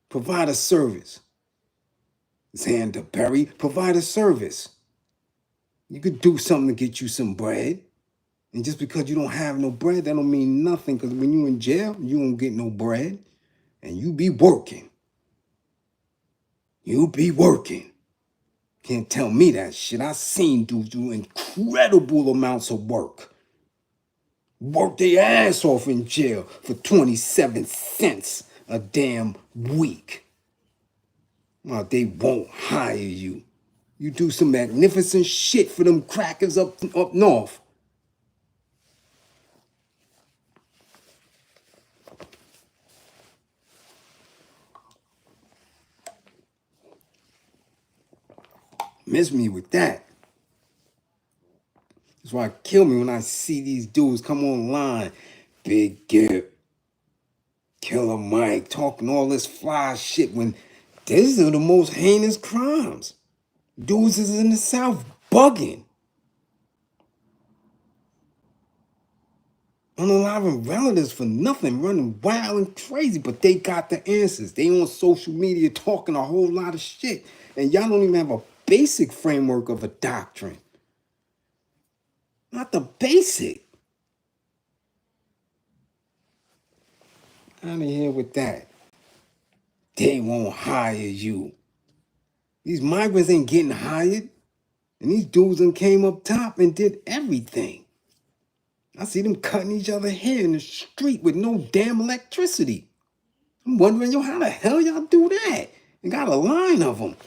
Provide a service. Xander Berry, provide a service. You could do something to get you some bread. And just because you don't have no bread, that don't mean nothing. Because when you in jail, you don't get no bread. And you be working. You be working. Can't tell me that shit. I seen dudes do incredible amounts of work. Work their ass off in jail for 27 cents a damn week. Well, they won't hire you. You do some magnificent shit for them crackers up north. Miss me with that. That's why it kill me when I see these dudes come online. Big Gip, Killer Mike, talking all this fly shit when these are the most heinous crimes. Dudes is in the South bugging. Unaliving relatives for nothing, running wild and crazy, but they got the answers. They on social media talking a whole lot of shit. And y'all don't even have a basic framework of a doctrine. Not the basic. Out of here with that. They won't hire you. These migrants ain't getting hired. And these dudes done came up top and did everything. I see them cutting each other hair in the street with no damn electricity. I'm wondering, yo, how the hell y'all do that? And got a line of them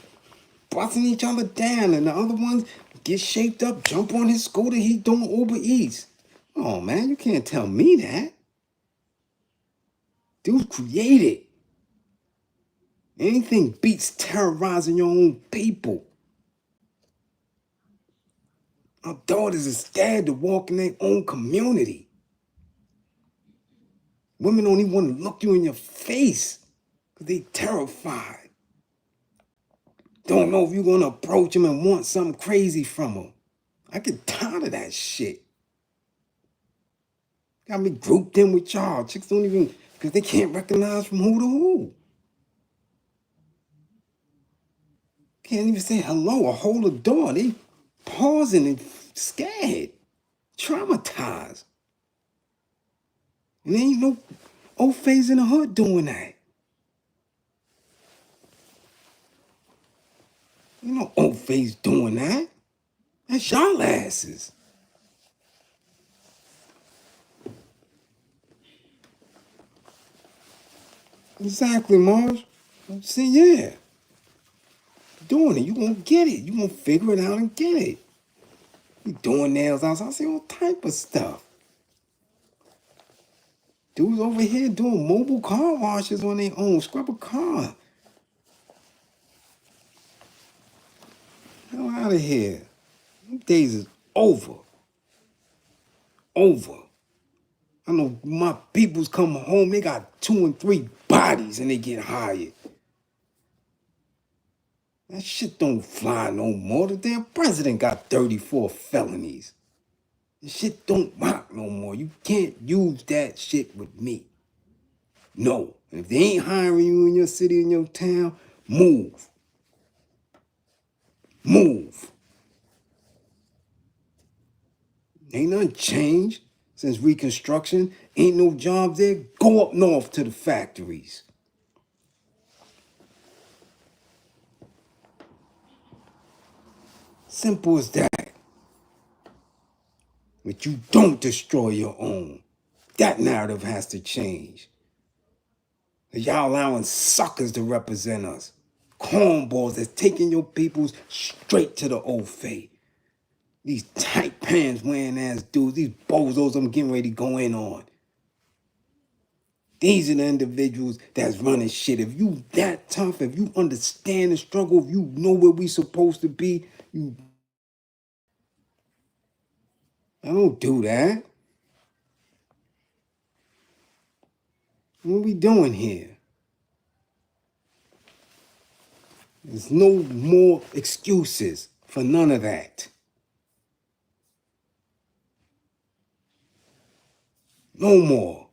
busting each other down, and the other ones get shaped up, jump on his scooter, he doing Uber Eats. Oh man, you can't tell me that. Dude created. Anything beats terrorizing your own people. Our daughters are scared to walk in their own community. Women don't even want to look you in your face because they terrified. Don't know if you're going to approach them and want something crazy from them. I get tired of that shit. Got me grouped in with y'all. Chicks don't even, because they can't recognize from who to who. Can't even say hello or hold a door. They pausing and scared, traumatized. And there ain't no old face in the hood doing that. You know, old face doing that. That's y'all asses. Exactly, Marge. See, yeah. Doing it. You gonna get it. You gonna figure it out and get it. You doing nails outside. I see all type of stuff. Dudes over here doing mobile car washes on their own. Scrub a car. Hell out of here. Them days is over. Over. I know my peoples come home, they got 2 and 3 bodies and they get hired. That shit don't fly no more. The damn president got 34 felonies. This shit don't rock no more. You can't use that shit with me. No. And if they ain't hiring you in your city, in your town, move. Move. Ain't nothing changed since Reconstruction. Ain't no jobs there. Go up north to the factories. Simple as that. But you don't destroy your own. That narrative has to change. Y'all allowing suckers to represent us. Cornballs that's taking your peoples straight to the old fate. These tight pants wearing ass dudes, these bozos I'm getting ready to go in on. These are the individuals that's running shit. If you that tough, if you understand the struggle, if you know where we supposed to be, I don't do that. What are we doing here? There's no more excuses for none of that. No more.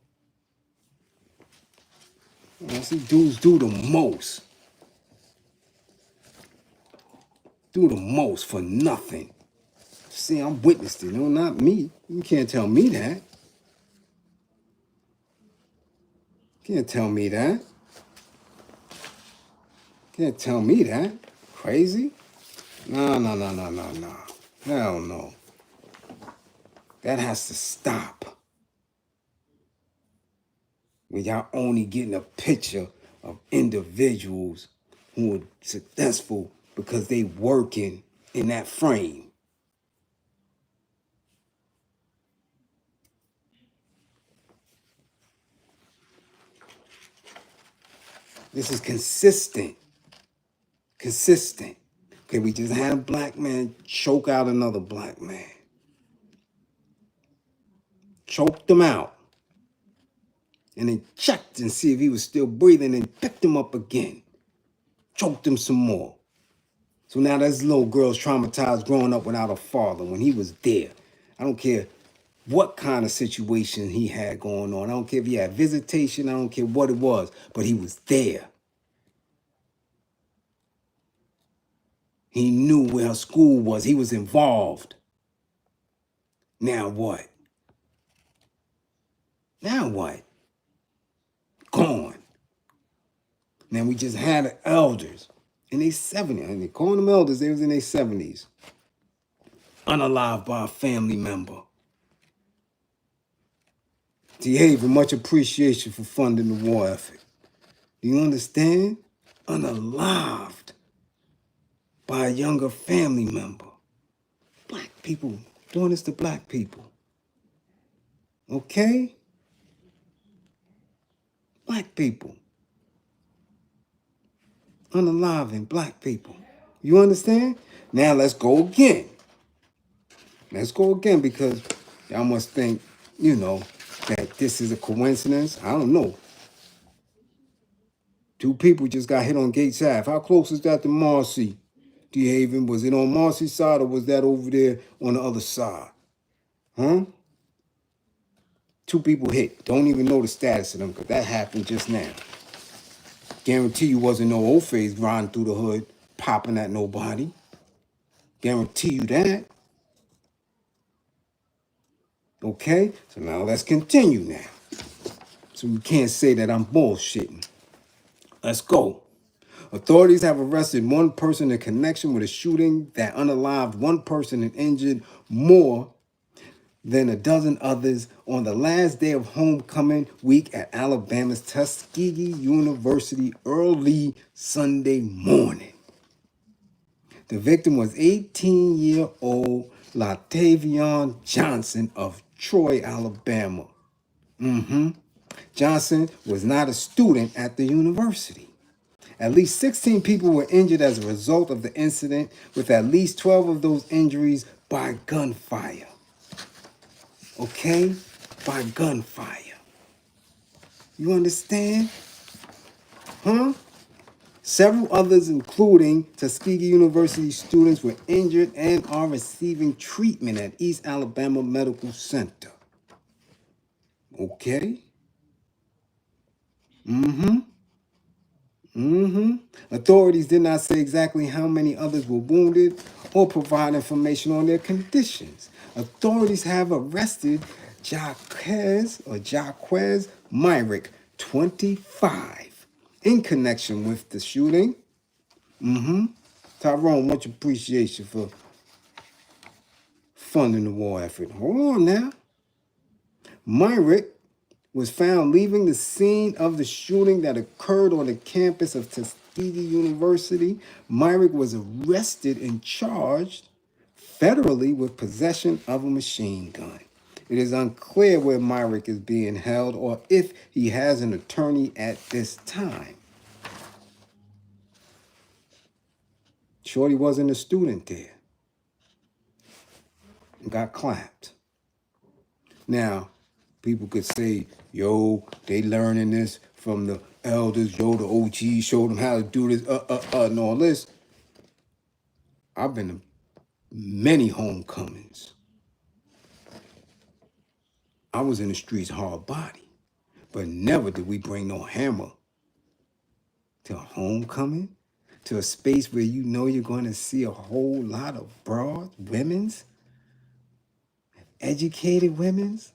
I see dudes do the most. Do the most for nothing. See, I'm witnessed it. No, not me. You can't tell me that. Can't tell me that. Can't tell me that. Crazy? No. Hell no. That has to stop. When y'all only getting a picture of individuals who are successful because they working in that frame. This is consistent. Consistent. Okay, we just had a black man choke out another black man. Choked him out. And then checked and see if he was still breathing and picked him up again. Choked him some more. So now this little girl's traumatized growing up without a father when he was there. I don't care what kind of situation he had going on. I don't care if he had visitation. I don't care what it was. But he was there. He knew where her school was. He was involved. Now what? Now what? Gone. Now we just had the elders in their 70s. And they calling them elders. They was in their 70s. Unalived by a family member. T. Haven, much appreciation for funding the war effort. Do you understand? Unalived by a younger family member. Black people doing this to black people. Okay? Black people. Unaliving black people. You understand? Now let's go again. Let's go again because y'all must think, that this is a coincidence. I don't know. 2 people just got hit on Gates Ave. How close is that to Marcy? D. Haven, was it on Marcy's side or was that over there on the other side? Huh? 2 people hit. Don't even know the status of them because that happened just now. Guarantee you wasn't no old face riding through the hood, popping at nobody. Guarantee you that. Okay? So now let's continue now. So you can't say that I'm bullshitting. Let's go. Authorities have arrested 1 person in connection with a shooting that unalived 1 person and injured more than a dozen others on the last day of homecoming week at Alabama's Tuskegee University early Sunday morning. The victim was 18-year-old Latavion Johnson of Troy, Alabama. Johnson was not a student at the university. At least 16 people were injured as a result of the incident, with at least 12 of those injuries by gunfire. Okay? By gunfire. You understand? Huh? Several others, including Tuskegee University students, were injured and are receiving treatment at East Alabama Medical Center. Okay? Authorities did not say exactly how many others were wounded or provide information on their conditions. Authorities have arrested Jaquez Myrick, 25, in connection with the shooting. Tyrone, much appreciation for funding the war effort. Hold on now. Myrick was found leaving the scene of the shooting that occurred on the campus of Tuskegee University. Myrick was arrested and charged federally with possession of a machine gun. It is unclear where Myrick is being held or if he has an attorney at this time. Shorty wasn't a student there. Got clapped. Now, people could say, yo, they learning this from the elders, yo, the OGs showed them how to do this, and all this. I've been to many homecomings. I was in the streets hard body, but never did we bring no hammer to a homecoming, to a space where you know you're going to see a whole lot of broad women's, educated women's,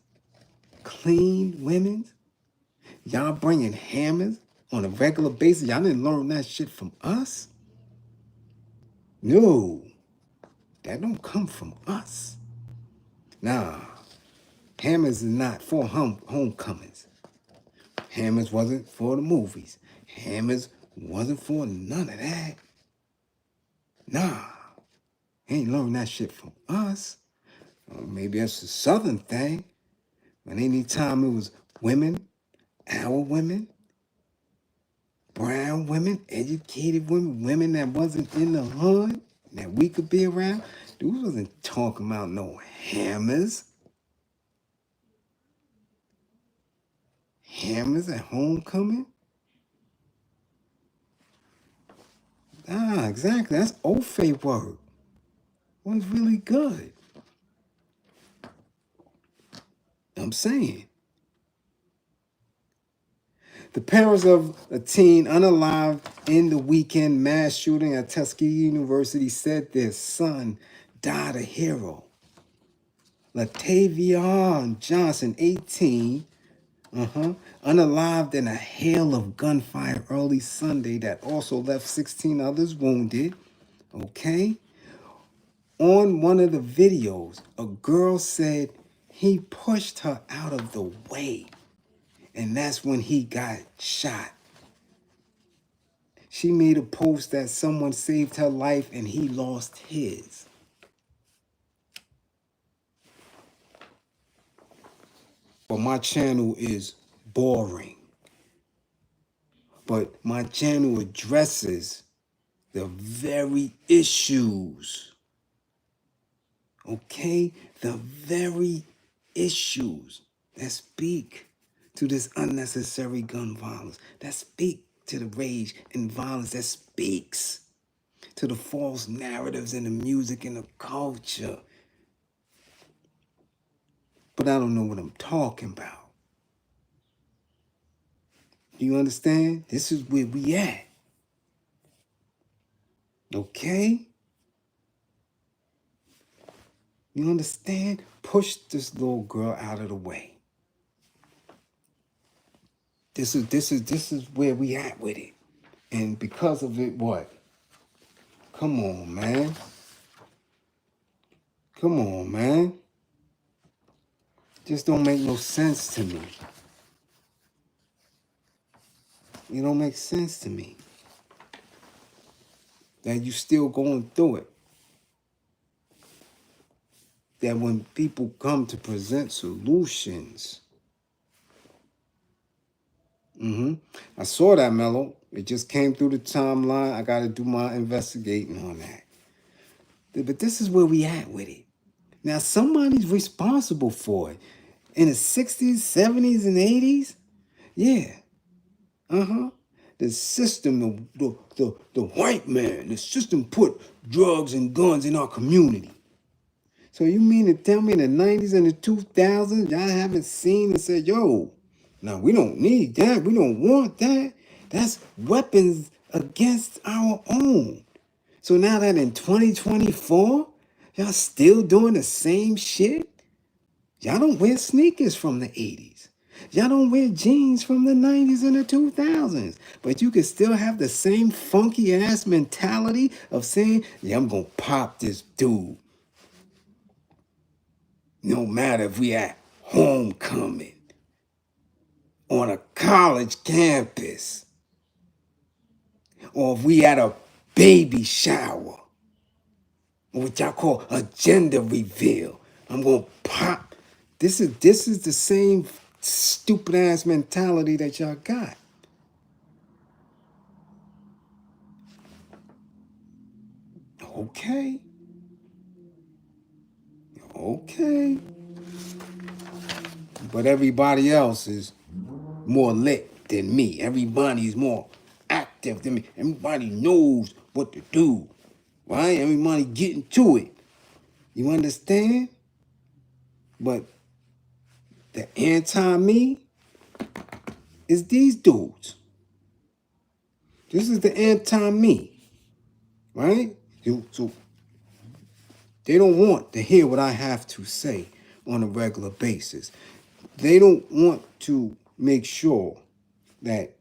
clean women's. Y'all bringing hammers on a regular basis. Y'all didn't learn that shit from us. No, that don't come from us. Nah, hammers is not for homecomings. Hammers wasn't for the movies. Hammers wasn't for none of that. Nah, ain't learned that shit from us. Maybe that's a southern thing. But any time it was women, our women, brown women, educated women, women that wasn't in the hood, that we could be around, dudes wasn't talking about no hammers. Hammers at homecoming? Ah, exactly. That's Ofe word. Was really good. I'm saying. The parents of a teen unalived in the weekend mass shooting at Tuskegee University said their son died a hero. Latavion Johnson, 18, unalived in a hail of gunfire early Sunday that also left 16 others wounded. Okay? On one of the videos, a girl said he pushed her out of the way, and that's when he got shot. She made a post that someone saved her life and he lost his. But my channel is boring. But my channel addresses the very issues. Okay? The very issues that speak to this unnecessary gun violence, that speak to the rage and violence, that speaks to the false narratives in the music and the culture. But I don't know what I'm talking about. You understand? This is where we at. Okay? You understand? Push this little girl out of the way. This is where we at with it. And because of it, what? Come on, man. Come on, man. Just don't make no sense to me. It don't make sense to me that you still going through it. That when people come to present solutions, I saw that, Mello. It just came through the timeline. I got to do my investigating on that. But this is where we at with it. Now, somebody's responsible for it. In the 60s, 70s, and 80s, yeah. The system, the white man, the system put drugs and guns in our community. So you mean to tell me in the 90s and the 2000s, y'all haven't seen and said, yo, no, we don't need that. We don't want that. That's weapons against our own. So now that in 2024, y'all still doing the same shit? Y'all don't wear sneakers from the 80s. Y'all don't wear jeans from the 90s and the 2000s. But you can still have the same funky ass mentality of saying, yeah, I'm going to pop this dude. No matter if we at homecoming, on a college campus, or if we at a baby shower, or what y'all call a gender reveal. I'm going to pop. This is the same stupid ass mentality that y'all got. Okay. But everybody else is more lit than me. Everybody's more active than me. Everybody knows what to do. Right? Everybody getting to it. You understand? But the anti-me is these dudes. This is the anti-me. Right? So they don't want to hear what I have to say on a regular basis. They don't want to make sure that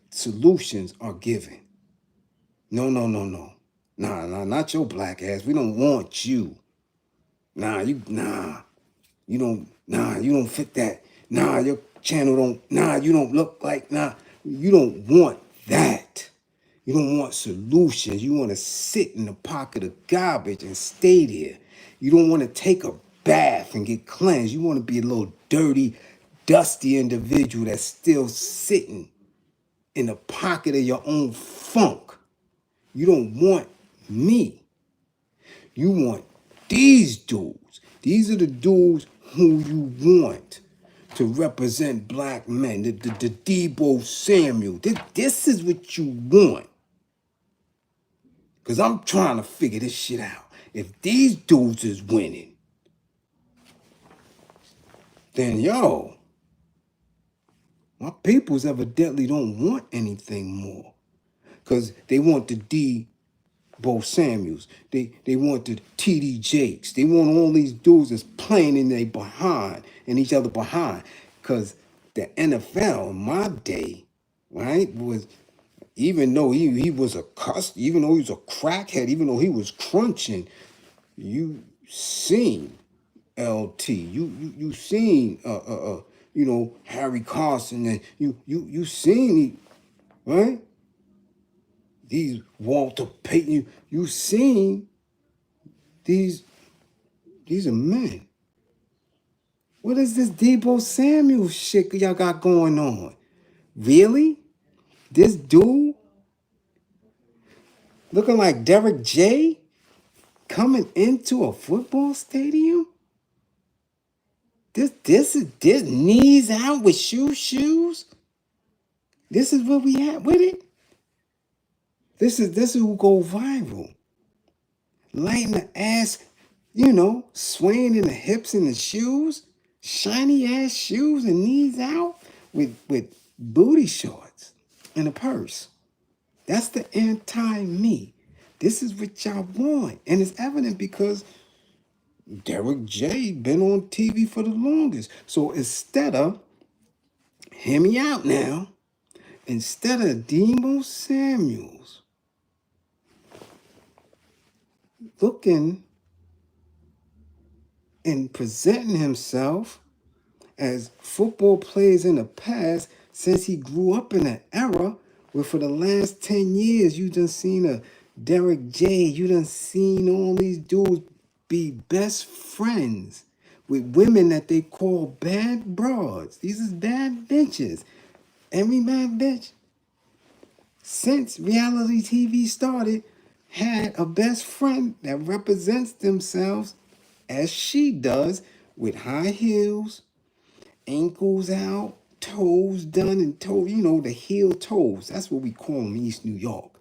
solutions are given. No. Nah, not your black ass. We don't want you. You don't fit that. Your channel don't, you don't look like, you don't want that. You don't want solutions. You want to sit in the pocket of garbage and stay there. You don't want to take a bath and get cleansed. You want to be a little dirty, dusty individual that's still sitting in the pocket of your own funk. You don't want me. You want these dudes. These are the dudes who you want to represent black men. The Deebo Samuel. This is what you want. Because I'm trying to figure this shit out. If these dudes is winning, then yo, my peoples evidently don't want anything more. Because they want the Deebo Samuels. They want the TD Jakes. They want all these dudes that's playing in their behind and each other behind. Because the NFL in my day, right, was, even though he was a cuss, even though he was a crackhead, even though he was crunching, you seen LT, you seen Harry Carson, and you seen, right, these Walter Payton, you seen these are men. What is this Deebo Samuel shit y'all got going on? Really? This dude looking like Derek J coming into a football stadium? This is knees out with shoes. This is what we at with it. This is who go viral. Lighting the ass, swaying in the hips and the shoes, shiny ass shoes and knees out with booty shorts and a purse. That's the anti-me. This is what y'all want. And it's evident because Derek J been on TV for the longest. So instead of, hear me out now, instead of Deebo Samuels looking and presenting himself as football players in the past, since he grew up in an era where for the last 10 years you done seen a Derek J, you done seen all these dudes be best friends with women that they call bad broads. These is bad bitches. Every bad bitch since reality TV started had a best friend that represents themselves as she does, with high heels, ankles out, toes done, and the heel toes. That's what we call them in East New York,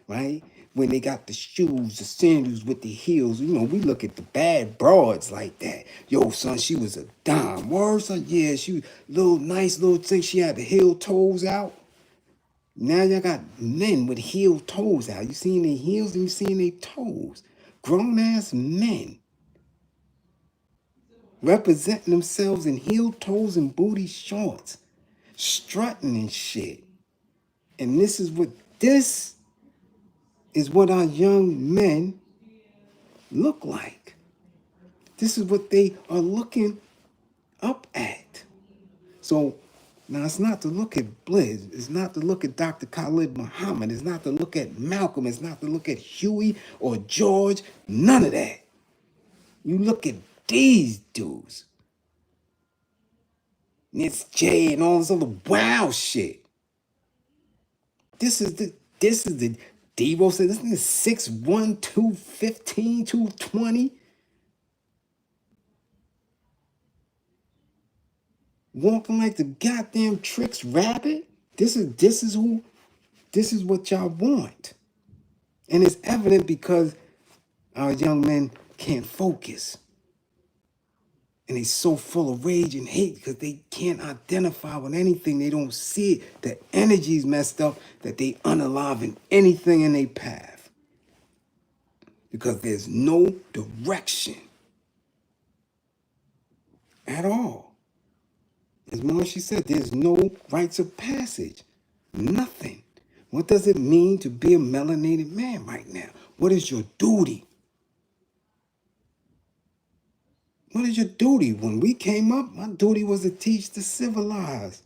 right? When they got the shoes, the sandals with the heels, we look at the bad broads like that. Yo, son, she was a dime. Word, son, yeah, she was nice little thing. She had the heel toes out. Now y'all got men with heel toes out. You seen their heels and you seen their toes. Grown ass men representing themselves in heel toes and booty shorts, strutting and shit. And this is what our young men look like. This is what they are looking up at. So now it's not to look at Bliz. It's not to look at Dr. Khalid Muhammad. It's not to look at Malcolm. It's not to look at Huey or George. None of that. You look at these dudes. It's Jay and all this other wild shit. This is the Deebo said, this is 6'1", 215, 220. Walking like the goddamn Tricks rabbit. This is what y'all want. And it's evident because our young men can't focus. And they're so full of rage and hate because they can't identify with anything. They don't see it. The energy's messed up, that they unalive in anything in their path. Because there's no direction at all. As Marsha said, there's no rites of passage. Nothing. What does it mean to be a melanated man right now? What is your duty? What is your duty? When we came up, my duty was to teach the civilized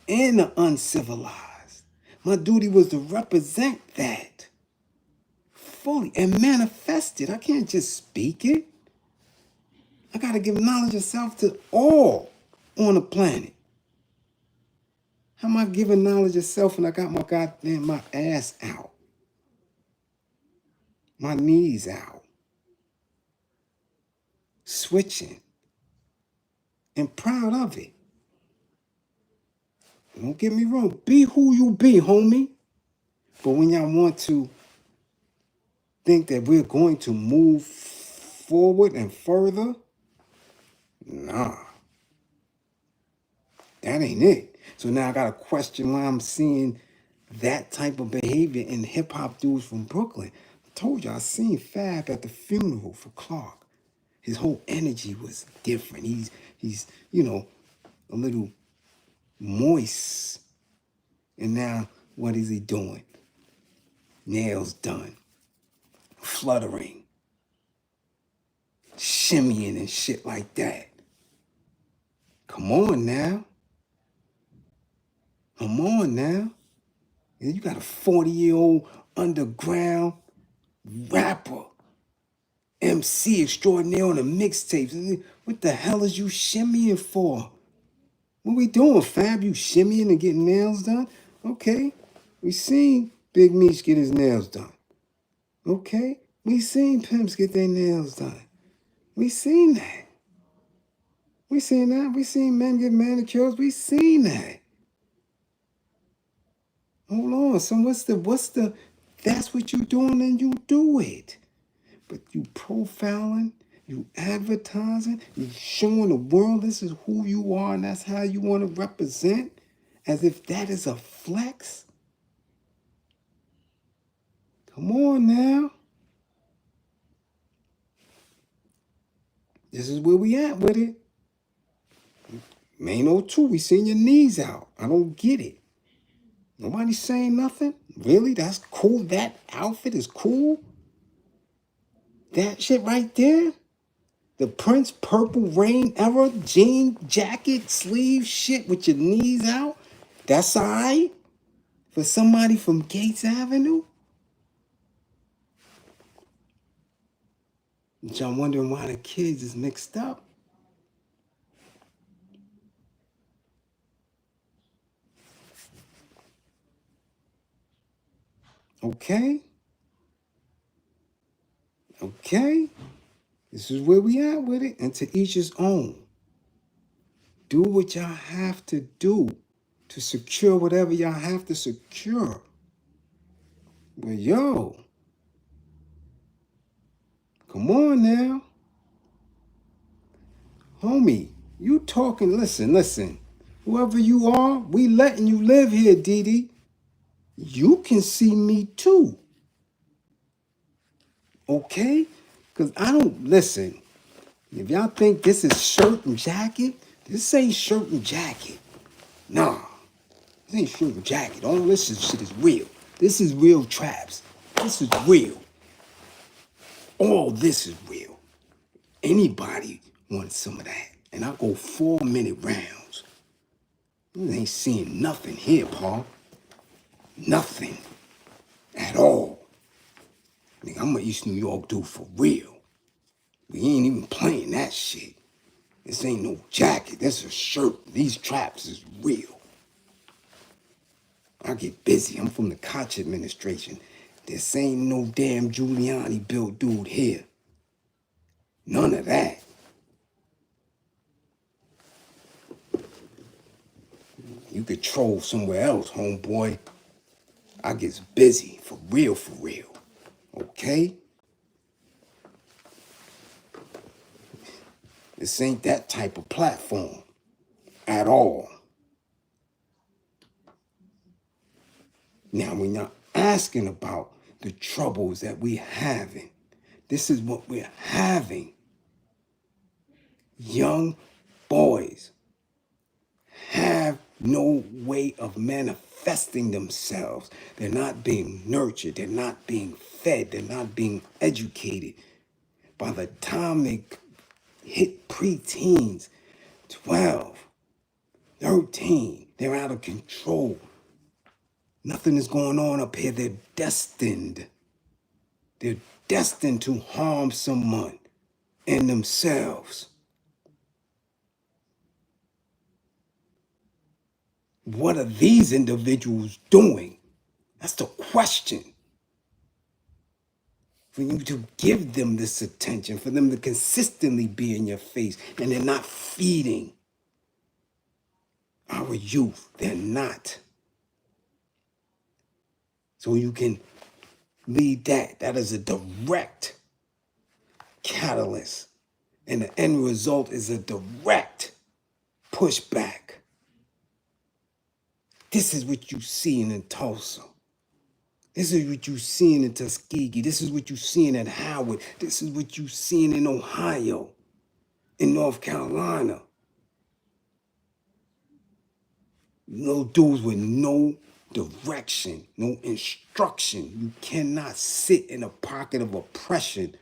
and the uncivilized. My duty was to represent that fully and manifest it. I can't just speak it. I got to give knowledge of self to all on the planet. How am I giving knowledge of self and I got my ass out? My knees out. switching, and proud of it. Don't get me wrong. Be who you be, homie. But when y'all want to think that we're going to move forward and further, nah, that ain't it. So now I got to question why I'm seeing that type of behavior in hip hop dudes from Brooklyn. I told you I seen Fab at the funeral for Clark. His whole energy was different. He's a little moist. And now what is he doing? Nails done, fluttering, shimmying and shit like that. Come on now. Come on now. You got a 40-year-old underground rapper, MC extraordinaire on the mixtapes. What the hell is you shimmying for? What we doing, Fab? You shimmying and getting nails done? Okay. We seen Big Meech get his nails done. Okay. We seen pimps get their nails done. We seen that. We seen that. We seen men get manicures. We seen that. Hold on. So what's the that's what you doing and you do it. But you profiling, you advertising, you showing the world this is who you are and that's how you want to represent, as if that is a flex. Come on now. This is where we at with it. Maino too, we seen your knees out. I don't get it. Nobody saying nothing? Really? That's cool? That outfit is cool? That shit right there? The Prince Purple Rain era jean jacket sleeve shit with your knees out? That's all right? For somebody from Gates Avenue? But y'all wondering why the kids is mixed up? Okay? Okay? This is where we at with it. And to each his own. Do what y'all have to do to secure whatever y'all have to secure. But yo, come on now. Homie, you talking, listen. Whoever you are, we letting you live here, Dee. You can see me too. Okay? Because I don't, listen, if y'all think this is shirt and jacket, this ain't shirt and jacket. Nah, this ain't shirt and jacket. All this shit is real. This is real traps. This is real. All this is real. Anybody wants some of that. And I go 4-minute rounds. You ain't seeing nothing here, Paul. Nothing. At all. Nigga, I'm an East New York dude for real. We ain't even playing that shit. This ain't no jacket. This is a shirt. These traps is real. I get busy. I'm from the Koch administration. This ain't no damn Giuliani built dude here. None of that. You could troll somewhere else, homeboy. I get busy, for real. Okay? This ain't that type of platform at all. Now, we're not asking about the troubles that we're having. This is what we're having. Young boys have no way of manifesting themselves. They're not being nurtured. They're not being fed. They're not being educated. By the time they hit preteens, 12, 13, they're out of control. Nothing is going on up here. They're destined. They're destined to harm someone and themselves. What are these individuals doing? That's the question. for you to give them this attention, for them to consistently be in your face, and they're not feeding our youth. They're not. So you can lead that. That is a direct catalyst. And the end result is a direct pushback. This is what you're seeing in Tulsa. This is what you're seeing in Tuskegee. This is what you're seeing at Howard. This is what you're seeing in Ohio, in North Carolina. No dudes with no direction, no instruction. You cannot sit in a pocket of oppression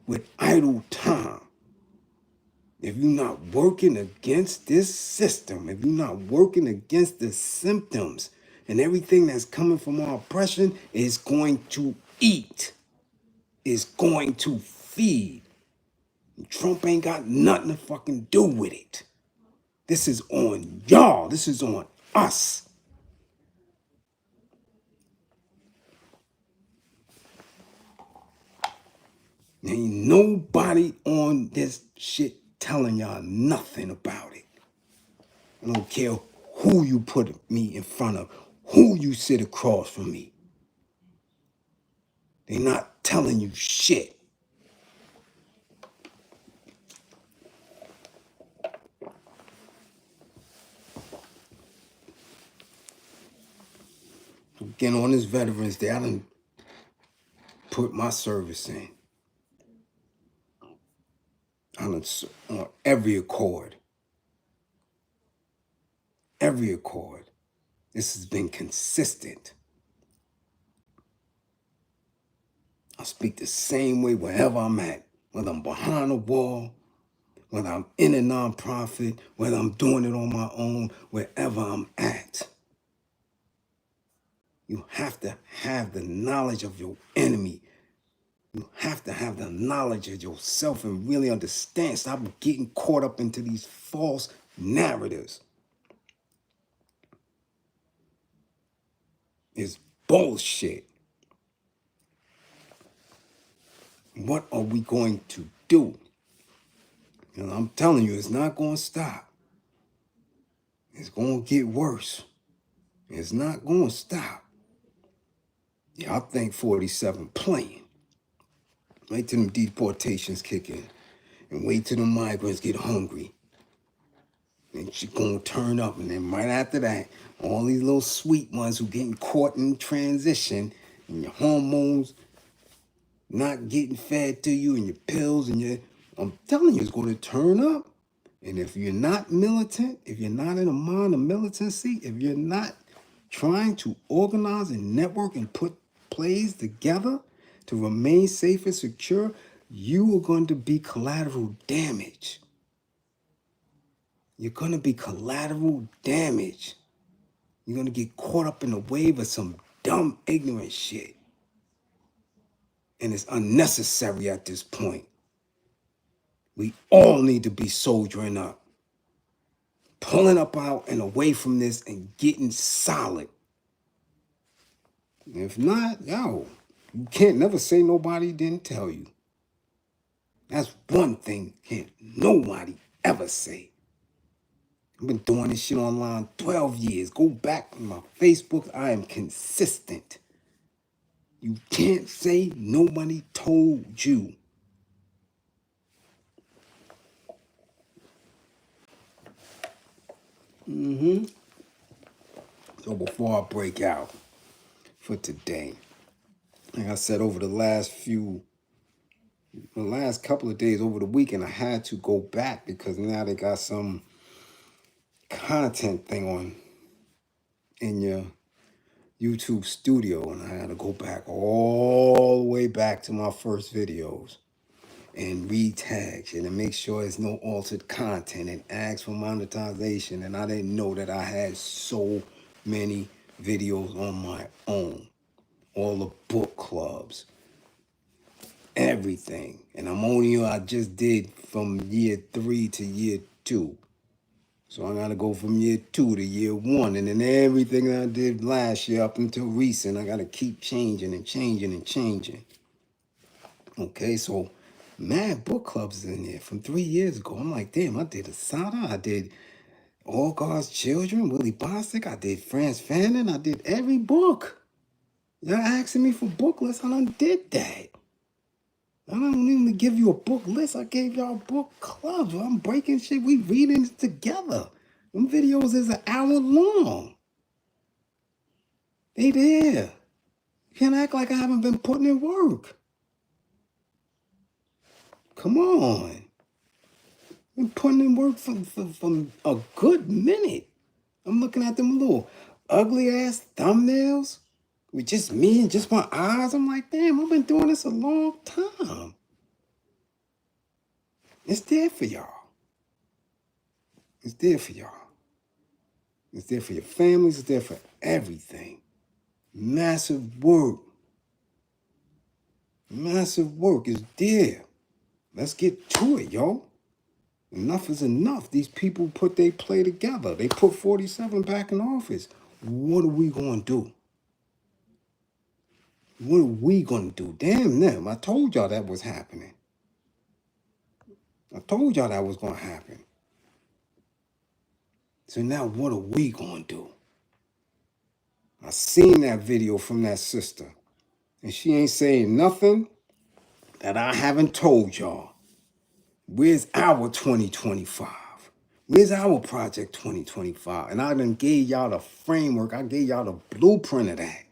with idle time. If you're not working against this system, if you're not working against the symptoms and everything that's coming from our oppression, is going to eat, is going to feed. Trump ain't got nothing to fucking do with it. This is on y'all. This is on us. Ain't nobody on this shit telling y'all nothing about it. I don't care who you put me in front of, who you sit across from me. They're not telling you shit. Again, on this Veterans Day, I done put my service in. I done on every accord. Every accord. This has been consistent. I speak the same way wherever I'm at, whether I'm behind a wall, whether I'm in a nonprofit, whether I'm doing it on my own, wherever I'm at. You have to have the knowledge of your enemy. You have to have the knowledge of yourself and really understand. Stop getting caught up into these false narratives. It's bullshit. What are we going to do? And I'm telling you, it's not going to stop. It's going to get worse. It's not going to stop. Yeah, I think 47 playing. Wait till them deportations kick in. And wait till the migrants get hungry. And she's going to turn up. And then right after that, all these little sweet ones who getting caught in transition and your hormones not getting fed to you and your pills and your... I'm telling you, it's going to turn up. And if you're not militant, if you're not in a mind of militancy, if you're not trying to organize and network and put plays together to remain safe and secure, you are going to be collateral damage. You're going to be collateral damage. You're going to get caught up in the wave of some dumb, ignorant shit. And it's unnecessary at this point. We all need to be soldiering up. Pulling up out and away from this and getting solid. If not, yo, you can't never say nobody didn't tell you. That's one thing can't nobody ever say. I've been doing this shit online 12 years. Go back to my Facebook. I am consistent. You can't say nobody told you. So before I break out for today, like I said, over the last couple of days, over the weekend, I had to go back because now they got some content thing on in your YouTube studio, and I had to go back all the way back to my first videos and retag it and make sure there's no altered content and ask for monetization. And I didn't know that I had so many videos on my own, all the book clubs, everything. And I just did from year 3 to year 2. So I gotta go from year 2 to year 1. And then everything that I did last year up until recent, I gotta keep changing and changing and changing. Okay, so mad book clubs in there from 3 years ago. I'm like, damn, I did Asada, I did All God's Children, Willie Bostick, I did Franz Fanon, I did every book. Y'all asking me for book lists, I done did that. I don't even give you a book list, I gave y'all book clubs. I'm breaking shit, we reading it together. Them videos is an hour long. They there. You can't act like I haven't been putting in work. Come on. Been putting in work for a good minute. I'm looking at them little ugly ass thumbnails with just me and just my eyes. I'm like, damn, I've been doing this a long time. It's there for y'all. It's there for y'all. It's there for your families. It's there for everything. Massive work. Massive work is there. Let's get to it, yo. Enough is enough. These people put their play together. They put 47 back in office. What are we going to do? What are we going to do? Damn them. I told y'all that was happening. I told y'all that was going to happen. So now what are we going to do? I seen that video from that sister. And she ain't saying nothing that I haven't told y'all. Where's our 2025? Where's our Project 2025? And I done gave y'all the framework. I gave y'all the blueprint of that.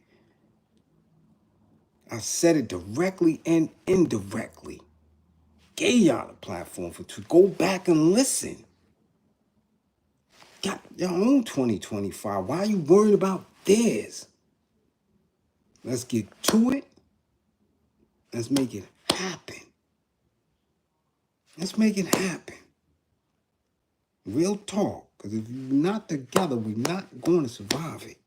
I said it directly and indirectly. Gave y'all the platform to go back and listen. Got your own 2025. Why are you worried about theirs? Let's get to it. Let's make it happen. Let's make it happen. Real talk. Because if we're not together, we're not going to survive it.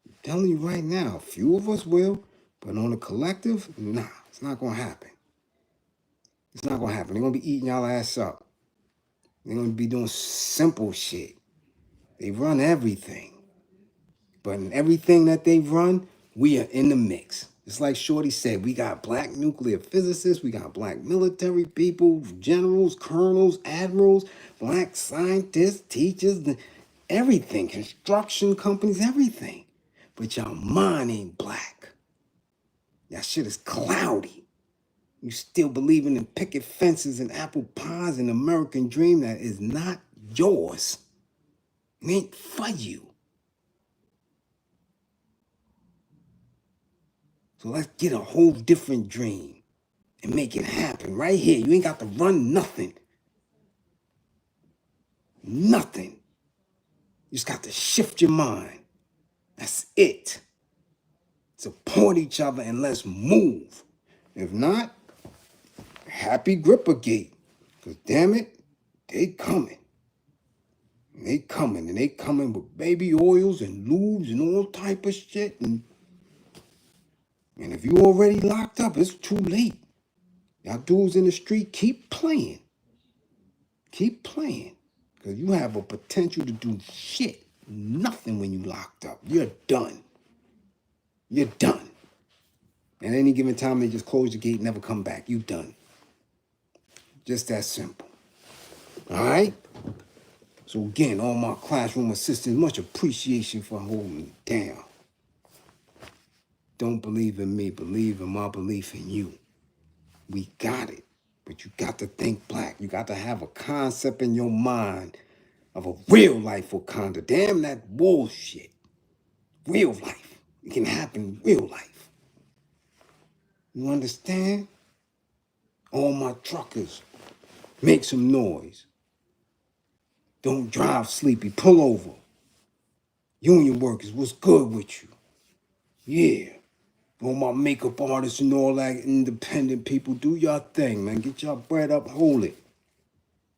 I'm telling you right now, a few of us will, but on a collective, nah, it's not going to happen. It's not going to happen. They're going to be eating y'all ass up. They're going to be doing simple shit. They run everything. But in everything that they run, we are in the mix. It's like Shorty said, we got black nuclear physicists, we got black military people, generals, colonels, admirals, black scientists, teachers, everything, construction companies, everything. But y'all mind ain't black. Y'all shit is cloudy. You still believing in picket fences and apple pies and American dream that is not yours. It ain't for you. So let's get a whole different dream and make it happen right here. You ain't got to run nothing. Nothing. You just got to shift your mind. That's it. Support each other and let's move. If not, happy Grippergate. Because damn it, they coming. And they coming. And they coming with baby oils and lubes and all type of shit. And if you already locked up, it's too late. Y'all dudes in the street, keep playing. Keep playing. Because you have a potential to do shit. Nothing when you locked up. You're done. You're done. At any given time, they just close the gate, never come back. You done. Just that simple. All right? So again, all my classroom assistants, much appreciation for holding me down. Don't believe in me. Believe in my belief in you. We got it. But you got to think black. You got to have a concept in your mind of a real life Wakanda. Damn that bullshit. Real life. It can happen in real life. You understand? All my truckers, make some noise. Don't drive sleepy. Pull over. Union workers, what's good with you? Yeah. All my makeup artists and all that independent people, do your thing, man. Get your bread up, hold it.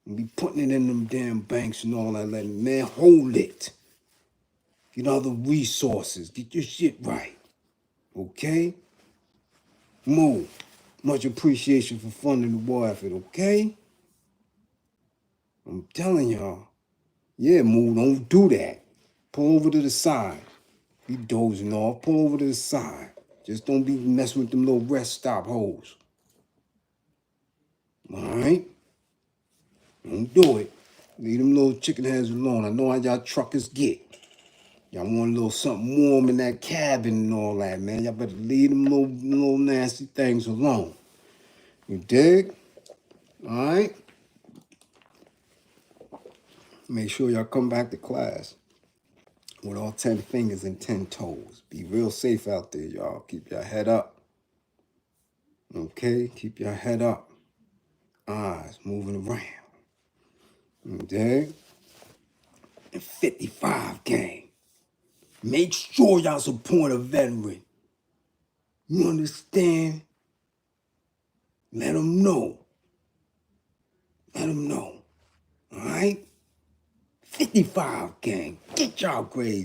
And be putting it in them damn banks and all that. Man, hold it. Get other resources. Get your shit right. Okay? Move. Much appreciation for funding the war effort, okay? I'm telling y'all. Yeah, move. Don't do that. Pull over to the side. Be dozing off. Pull over to the side. Just don't be messing with them little rest stop hoes. do it. Leave them little chicken heads alone. I know how y'all truckers get. Y'all want a little something warm in that cabin and all that, man. Y'all better leave them little nasty things alone. You dig? All right? Make sure y'all come back to class with all 10 fingers and 10 toes. Be real safe out there, y'all. Keep your head up. Okay? Keep your head up. Eyes moving around. You dig? And 55 gang. Make sure y'all support a veteran. You understand? Let them know. Let them know. All right? 55 gang. Get y'all grades.